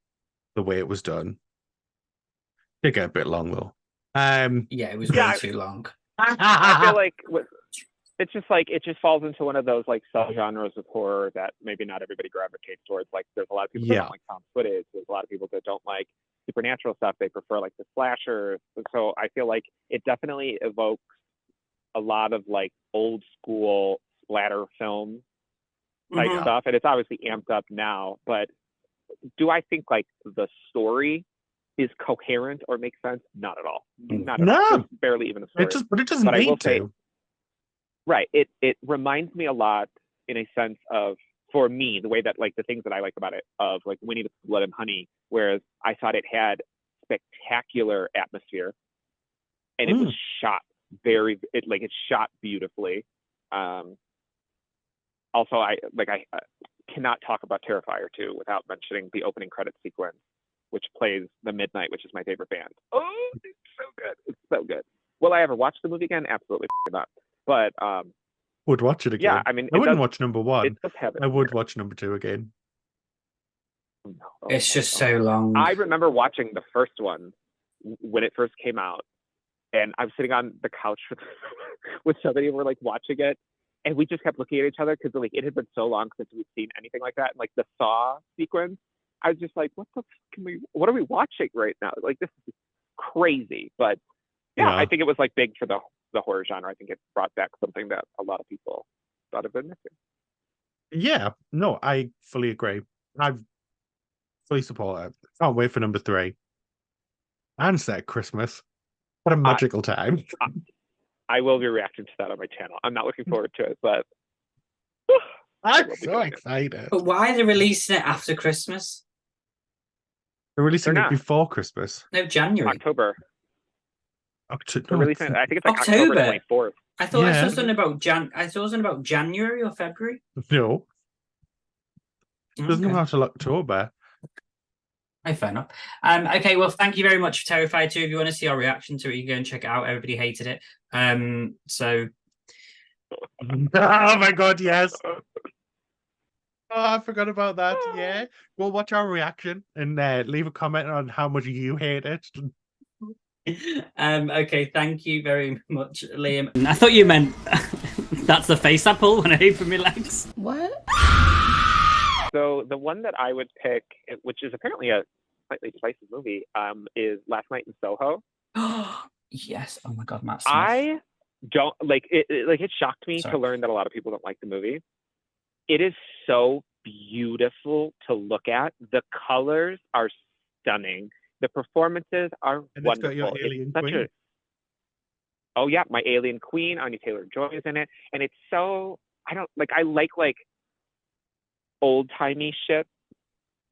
S2: the way it was done. Did get a bit long though.
S1: Yeah, it was way too long.
S5: I feel like it just falls into one of those like subgenres of horror that maybe not everybody gravitates towards. Like there's a lot of people that don't like found footage. There's a lot of people that don't like supernatural stuff. They prefer like the slashers. So I feel like it definitely evokes a lot of like old school splatter film type stuff. And it's obviously amped up now. But do I think like the story is coherent or makes sense? Not at all. Not at all. There's barely even a story.
S2: It doesn't need to.
S5: Right. It reminds me a lot in a sense of, for me, the way that like the things that I like about it, of like Winnie the Blood and Honey, whereas I thought it had spectacular atmosphere and it was shot it's shot beautifully. Also, I cannot talk about Terrifier 2 without mentioning the opening credit sequence which plays the Midnight, which is my favorite band. Oh, it's so good. It's so good. Will I ever watch the movie again? Absolutely not. But
S2: Would watch it again.
S5: yeah, I mean,
S2: I wouldn't watch number
S5: it
S2: one.
S5: does have it.
S2: I would watch number 2 again.
S1: It's just so long.
S5: I remember watching the first one when it first came out, and I was sitting on the couch with somebody, and we're like watching it, and we just kept looking at each other because like it had been so long since we'd seen anything like that. And, like the Saw sequence, I was just like, what are we watching right now? Like this is crazy. But yeah, I think it was like big for the horror genre. I think it brought back something that a lot of people thought had been missing.
S2: Yeah, no, I fully agree. I fully support it. Can't wait for number 3. And set Christmas. What a magical time.
S5: I will be reacting to that on my channel. I'm not looking forward to it, but
S2: I'm so excited.
S1: But why are they releasing it after Christmas?
S2: They're releasing
S5: They're
S2: it
S5: not.
S2: before Christmas.
S1: No, January.
S5: October. They're
S2: No,
S5: releasing it, I think it's like
S1: October.
S5: October 24th.
S1: I thought I
S2: Yeah.
S1: saw something about I saw something about January or February.
S2: No, it doesn't come
S1: Okay.
S2: out till October.
S1: Oh, fair enough. Okay, well, thank you very much for Terrifier 2. If you want to see our reaction to it, you can go and check it out. Everybody hated it. So
S2: Oh my god, yes. Oh, I forgot about that. Yeah. Go watch our reaction and leave a comment on how much you hate it.
S1: okay, thank you very much, Liam. I thought you meant that's the face I pull when I aim for my legs.
S8: What?
S5: So the one that I would pick, which is apparently a slightly spicy movie, is Last Night in Soho.
S1: Yes. Oh my god, Matt Smith.
S5: I don't like it. It shocked me
S1: Sorry.
S5: to learn that a lot of people don't like the movie. It is so beautiful to look at. The colors are stunning. The performances are
S2: And it's
S5: wonderful.
S2: got your
S5: It's
S2: alien
S5: such
S2: queen.
S5: Oh yeah, my alien queen, Anya Taylor-Joy is in it, and it's so I like old timey shit,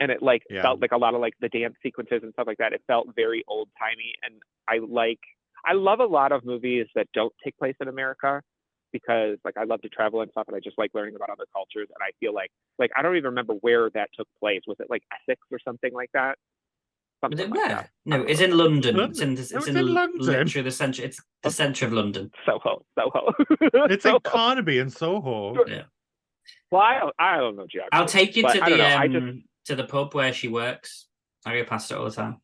S5: and it felt like a lot of like the dance sequences and stuff like that. It felt very old timey, and I love a lot of movies that don't take place in America because like I love to travel and stuff, and I just like learning about other cultures. And I feel like I don't even remember where that took place. Was it like Essex or something like that?
S1: Was it
S5: Something like
S1: where?
S5: that.
S1: No, it's in London. It's in
S2: London.
S1: literally the centre. It's the centre of London.
S5: Soho.
S2: It's in Carnaby and Soho.
S1: Yeah.
S5: Well, I don't know geography.
S1: I'll take you
S5: but
S1: to
S5: I don't know, I
S1: the to the pub where she works. I go past it all the time.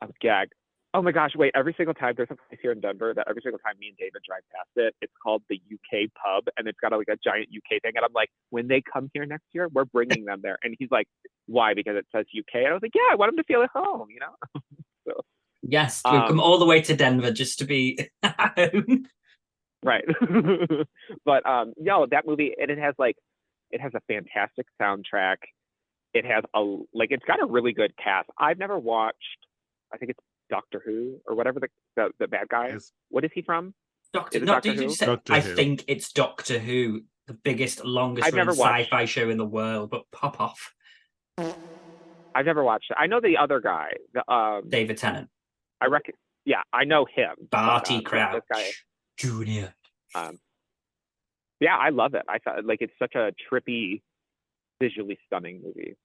S5: I'm gagged. Oh my gosh, wait, every single time there's a place here in Denver that every single time me and David drive past it, it's called the UK pub, and it's got like a giant UK thing. And I'm like, when they come here next year, we're bringing them there. And he's like, why? Because it says UK. And I was like, yeah, I want them to feel at home, you know? So,
S1: Yes, we've come all the way to Denver just to be at home.
S5: right. But no, that movie, and it has a fantastic soundtrack. It has it's got a really good cast. I've never watched, I think it's Doctor Who or whatever the bad guy.
S2: Yes.
S5: What is he from?
S1: Doctor,
S5: Is it
S1: not
S5: Doctor
S1: did you
S5: Who?
S1: say?
S2: Doctor
S1: I
S2: Who.
S1: think it's Doctor Who, the biggest, longest
S5: I've
S1: running
S5: never watched.
S1: sci-fi show in the world. But pop off,
S5: I've never watched it. I know the other guy.
S1: David Tennant,
S5: I reckon. Yeah, I know him.
S1: Barty
S5: But,
S1: Crouch
S5: this guy,
S1: Junior.
S5: yeah, I love it. I thought it's such a trippy, visually stunning movie.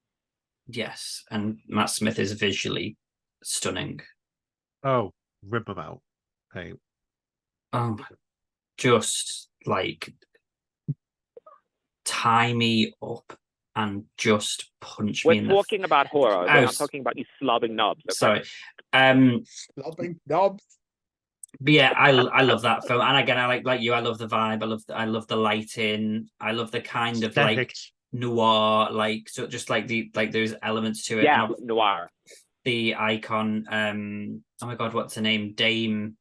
S1: Yes, and Matt Smith is visually stunning.
S2: Oh, rip them out. Hey.
S1: Just like tie me up and just punch me
S5: We're
S1: in the
S5: talking about horror. We're
S1: Oh,
S5: not talking about you slobbing knobs. Okay?
S1: Sorry.
S7: Slobbing knobs.
S1: But yeah, I love that film, and again, I like you. I love the vibe. I love the lighting. I love the kind of like
S2: Aesthetic.
S1: noir, like so just like those elements to it.
S5: Yeah,
S1: And
S5: noir.
S1: the icon. Oh my god, what's her name? Dame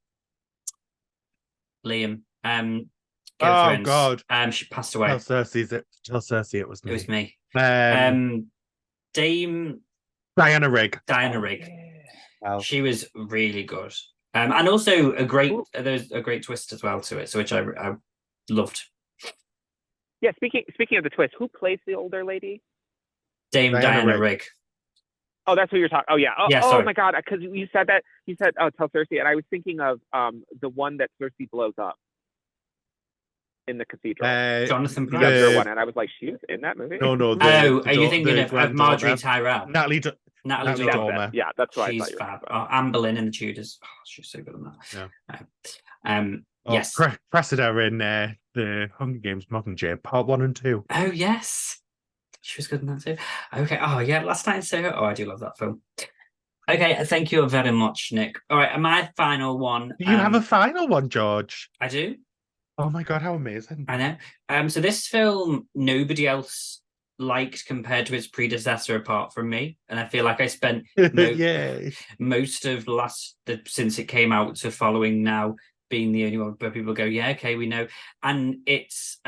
S1: Liam. Game of
S2: Oh,
S1: Thrones. She passed away.
S2: Tell Cersei it was
S1: It
S2: me.
S1: was me. Dame
S2: Diana Rigg.
S1: Diana Rigg.
S2: Wow.
S1: She was really good. And also there's a great twist as well to it, so which I loved.
S5: Yeah, speaking of the twist, who plays the older lady?
S1: Dame Diana Rigg.
S5: Oh, that's what you're talking. Oh yeah. Oh,
S1: Yeah,
S5: oh
S1: sorry.
S5: my god, because you said that. You said tell Cersei, and I was thinking of the one that Cersei blows up in the cathedral.
S1: Jonathan
S5: The
S1: Price.
S5: younger one, and I was like, she was in that movie.
S2: No.
S1: Are you thinking of Marjorie Tyrell? Natalie
S2: Natalie
S1: Dormer.
S2: Dormer.
S5: Yeah, that's what I
S1: She's
S5: thought you were
S1: fab.
S5: talking about.
S1: Anne Boleyn in the Tudors. Oh, she's so good on that. Yes.
S2: Cressida in the Hunger Games Mockingjay, part 1 and 2.
S1: Oh yes, she was good in that too. Okay. Oh yeah, Last Night in Soho. Oh, I do love that film. Okay, thank you very much, Nick. All right, and my final one.
S2: Do you have a final one, George?
S1: I do.
S2: Oh my god, how amazing!
S1: I know. So this film, nobody else liked compared to its predecessor apart from me, and I feel like I spent most of since it came out to following now being the only one where people go, yeah, okay, we know, and it's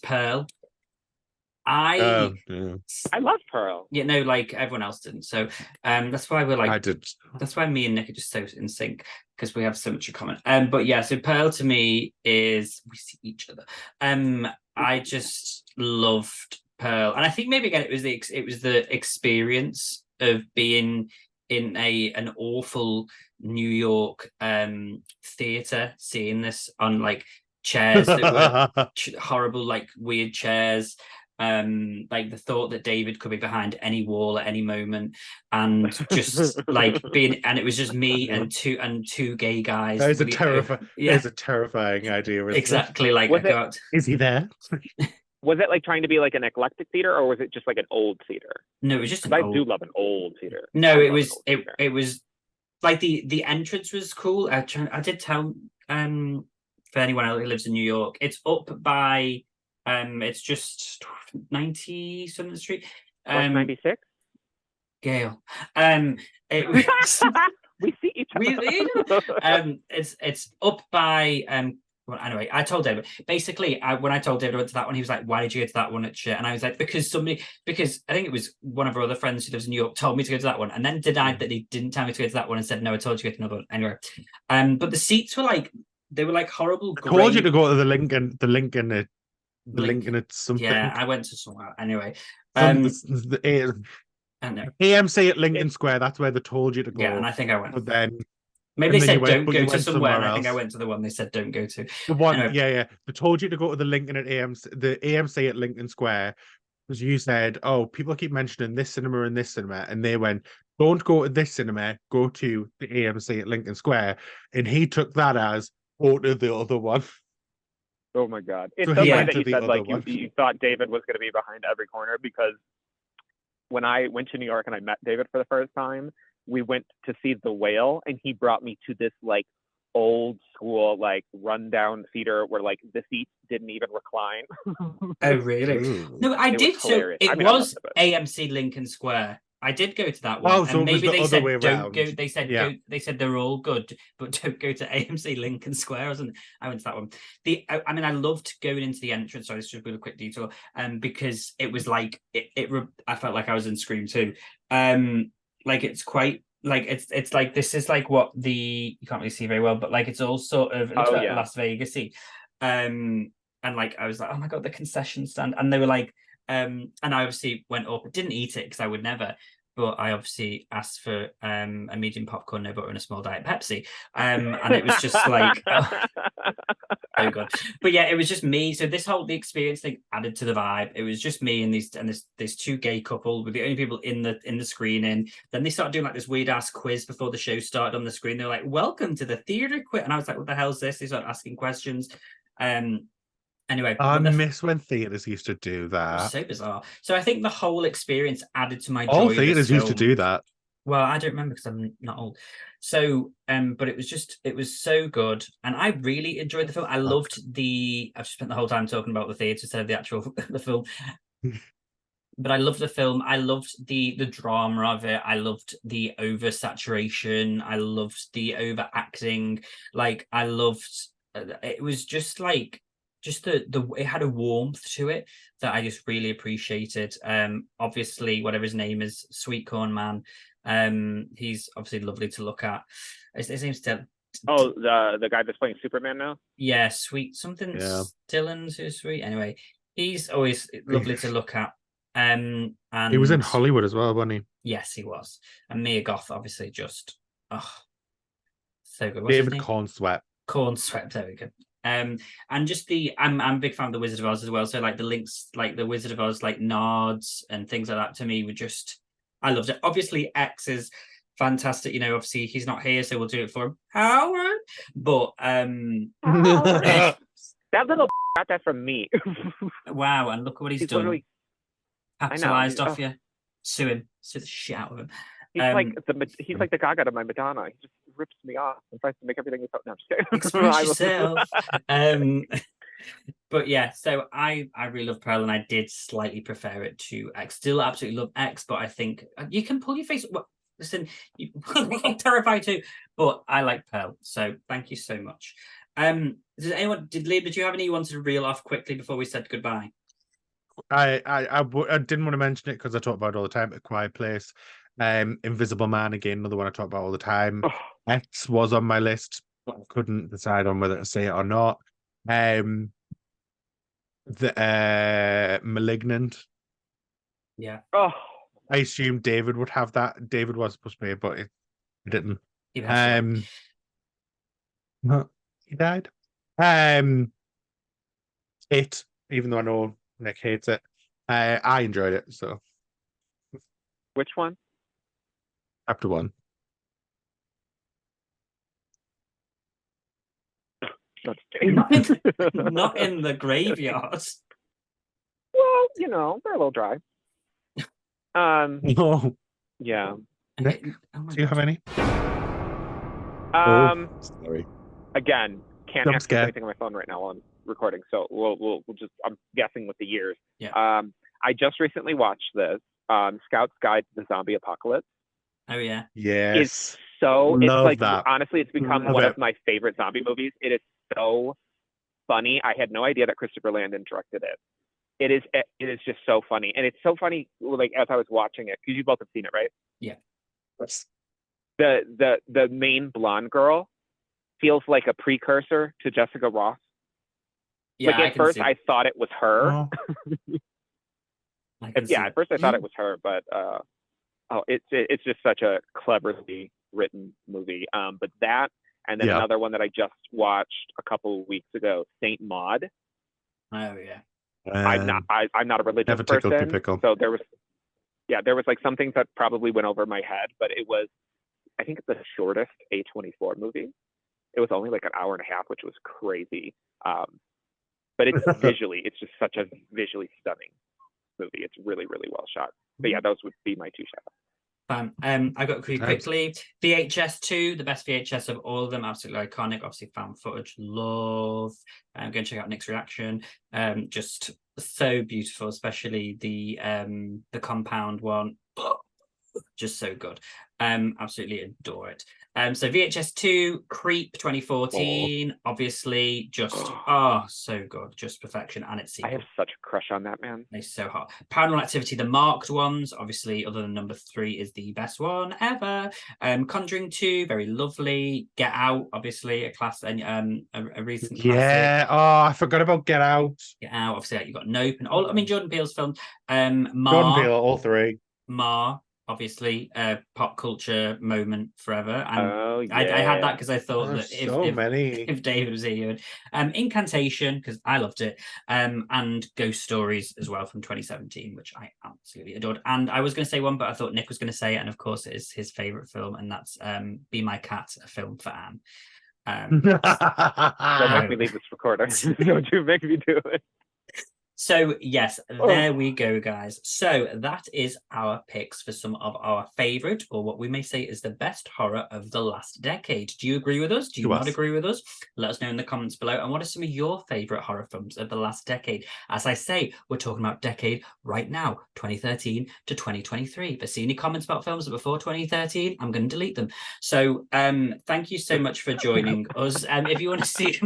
S1: Pearl. I
S5: love Pearl.
S1: Yeah, no, like everyone else didn't. So that's why we're like,
S2: I did.
S1: That's why me and Nick are just so in sync because we have so much in common. But yeah, so Pearl to me is we see each other. I just loved Pearl, and I think maybe again it was the experience of being in an awful New York theater, seeing this on like chairs that were horrible, like weird chairs. Like the thought that David could be behind any wall at any moment, and just like being, and it was just me and two gay guys.
S2: That is a terrifying idea.
S1: Exactly. Like,
S2: is he there?
S5: Was it like trying to be like an eclectic theater, or was it just like an old theater?
S1: No, it was just.
S5: I do love an old theater.
S1: No, it was like the entrance was cool. I did tell for anyone else who lives in New York, it's up by. It's just 90 something street.
S5: 96.
S1: Gail. It was,
S5: we see each other.
S1: It's up by well, anyway, I told David. Basically, when I told David I went to that one, he was like, "Why did you go to that one at shit?" And I was like, because I think it was one of our other friends who lives in New York told me to go to that one, and then denied that he didn't tell me to go to that one and said, "No, I told you to go to another one." Anyway, but the seats were like horrible.
S2: I told you to go to the Lincoln at something.
S1: Yeah, I went to somewhere anyway.
S2: AMC at Lincoln Square. That's where they told you to go.
S1: Yeah, and I think I went.
S2: But then
S1: maybe they said don't go to somewhere. And I think I went to the one they said don't go to.
S2: The one, anyway. Yeah. They told you to go to the Lincoln at AMC at Lincoln Square because you said, "Oh, people keep mentioning this cinema and this cinema," and they went, "Don't go to this cinema. Go to the AMC at Lincoln Square." And he took that as go to the other one.
S5: Oh my god! It's so funny that you said like you thought David was going to be behind every corner, because when I went to New York and I met David for the first time, we went to see The Whale, and he brought me to this like old school like rundown theater where like the seats didn't even recline.
S1: Oh really? Ooh. No, I did. So it was AMC Lincoln Square. I did go to that one.
S2: Oh, so and maybe they said
S1: don't go. They said they said they're all good, but don't go to AMC Lincoln Square. I went to that one. I mean, I loved going into the entrance. Sorry, this is just a really quick detour. Because it was like I felt like I was in Scream 2. Like it's quite like it's like this is like what you can't really see very well, but like it's all sort of Las Vegas-y. And like I was like, oh my god, the concession stand, and they were like. And I obviously went up. Didn't eat it because I would never. But I obviously asked for a medium popcorn, no butter, and a small diet Pepsi. And it was just like, oh god. But yeah, it was just me. So the experience thing added to the vibe. It was just me and this two gay couple were the only people in the screening. Then they started doing like this weird ass quiz before the show started on the screen. They were like, "Welcome to the theater quiz," and I was like, "What the hell is this?" They started asking questions. Anyway,
S2: I miss when theaters used to do that.
S1: So bizarre. So I think the whole experience added to my joy.
S2: All theaters used to do that.
S1: Well, I don't remember because I'm not old. So, but it was so good, and I really enjoyed the film. I loved I've spent the whole time talking about the theater instead of the actual the film. But I loved the film. I loved the drama of it. I loved the oversaturation. I loved the overacting. Like I loved. It was just like. Just it had a warmth to it that I just really appreciated. Obviously, whatever his name is, Sweet Corn Man. He's obviously lovely to look at. His name's still.
S5: Oh, the guy that's playing Superman now.
S1: Yeah, Sweet something. Yeah. Dylan so sweet. Anyway, he's always lovely to look at. And
S2: he was in Hollywood as well, wasn't he?
S1: Yes, he was. And Mia Goth, obviously, just so good.
S2: David Cornsweet.
S1: Cornsweet. There we go. And just I'm a big fan of the Wizard of Oz as well. So like the links, like the Wizard of Oz, like Nards and things like that, to me were just I loved it. Obviously, X is fantastic. You know, obviously he's not here, so we'll do it for him. Howard. But
S5: that little got that from me.
S1: wow, and look what he's done.
S5: Literally,
S1: Capitalized off you. Sue him. Sue the shit out of him.
S5: He's like the Gaga to my Madonna. He just rips me off and tries to make everything he no, I'm just kidding.
S1: Express yourself. But yeah, so I really love Pearl, and I did slightly prefer it to X. Still absolutely love X, but I think you can pull your face. Well, listen, Terrifier too, but I like Pearl. So thank you so much. Did Liam, did you have any you wanted to reel off quickly before we said goodbye?
S2: I didn't want to mention it because I talk about it all the time. A Quiet Place, Invisible Man, again, another one I talk about all the time. X was on my list, but I couldn't decide on whether to say it or not. The Malignant.
S1: Yeah.
S5: Oh,
S2: I assumed David would have that. David was supposed to be, but he didn't.
S1: He
S2: died. It, even though I know Nick hates it, I enjoyed it. So,
S5: which one?
S2: Chapter 1.
S1: Not in the graveyard.
S5: Well, you know, they're a little dry.
S2: No.
S5: Yeah.
S2: Nick, do you have any?
S5: Sorry. Again, can't access anything on my phone right now while I'm recording, so we'll just. I'm guessing with the years.
S1: Yeah.
S5: I just recently watched this. Scout's Guide to the Zombie Apocalypse.
S1: Oh yeah.
S2: Yes.
S5: It's so. It's
S2: Love
S5: like
S2: that.
S5: honestly, it's become one of my favorite zombie movies. It is so funny. I had no idea that Christopher Landon directed it. It is just so funny, and it's so funny. Like as I was watching it, because you both have seen it, right?
S1: Yeah.
S5: The main blonde girl feels like a precursor to Jessica Ross.
S1: Yeah,
S5: like at first I thought it was her.
S2: Oh.
S5: At first I thought it was her, but it's just such a cleverly written movie. But that, and then another one that I just watched a couple of weeks ago, Saint Maud.
S1: Oh yeah.
S5: I'm not a religious person, so there was like some things that probably went over my head, but it was, I think it's the shortest A24 movie. It was only like an hour and a half, which was crazy. But it's it's just such a visually stunning movie. It's really, really well shot. But yeah, those would be my two shout-outs.
S1: I got quickly. VHS 2, the best VHS of all of them, absolutely iconic. Obviously, found footage, love. Go and check out Nick's reaction. Just so beautiful, especially the compound one. Just so good. Absolutely adore it. So VHS 2, Creep 2014, obviously just so good, just perfection, and it's sequel.
S5: I have such a crush on that, man.
S1: It's so hot. Paranormal Activity, the marked ones, obviously, other than number 3, is the best one ever. Conjuring 2, very lovely. Get Out, obviously, a class, and a recent classic.
S2: Yeah. Oh, I forgot about Get Out.
S1: Get Out, obviously, you got Nope, and all. I mean, Jordan Peele's films. Jordan
S2: Peele, all 3.
S1: Obviously, pop culture moment forever. And
S5: yeah.
S1: I had that because I thought that if David was here, you would. Incantation, because I loved it. And Ghost Stories as well from 2017, which I absolutely adored. And I was going to say one, but I thought Nick was going to say it, and of course it is his favourite film, and that's Be My Cat, a film for Anne.
S5: Don't make me leave this recorder. Don't you make me do it.
S1: So yes, there we go, guys. So that is our picks for some of our favourite, or what we may say is the best horror of the last decade. Do you agree with us? Do you not agree with us? Let us know in the comments below. And what are some of your favourite horror films of the last decade? As I say, we're talking about decade right now, 2013 to 2023. If I see any comments about films before 2013, I'm going to delete them. So thank you so much for joining us. If you want to see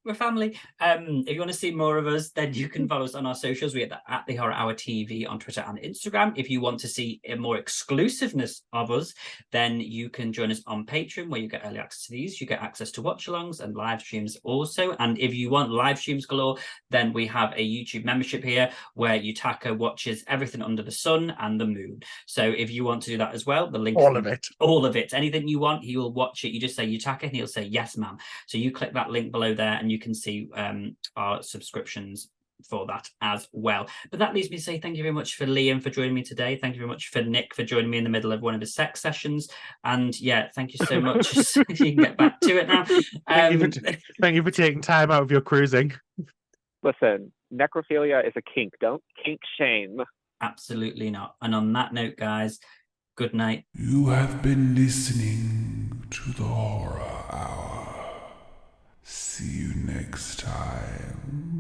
S1: we're family. If you want to see more of us, then you can follow us on our socials. We're at the Horror Hour TV on Twitter and Instagram. If you want to see a more exclusiveness of us, then you can join us on Patreon, where you get early access to these. You get access to watch-alongs and live streams also. And if you want live streams galore, then we have a YouTube membership here where Yutaka watches everything under the sun and the moon. So if you want to do that as well, the link
S2: all of it,
S1: anything you want, he will watch it. You just say Yutaka and he'll say yes, ma'am. So you click that link below there and you can see our subscriptions for that as well. But that leaves me to say thank you very much for Liam for joining me today. Thank you very much for Nick for joining me in the middle of one of his sex sessions. And yeah, thank you so much. You can get back to it now.
S2: Thank you for taking time out of your cruising.
S5: Listen, necrophilia is a kink. Don't kink shame.
S1: Absolutely not. And on that note, guys, good night.
S8: You have been listening to the Horror Hour. See you next time.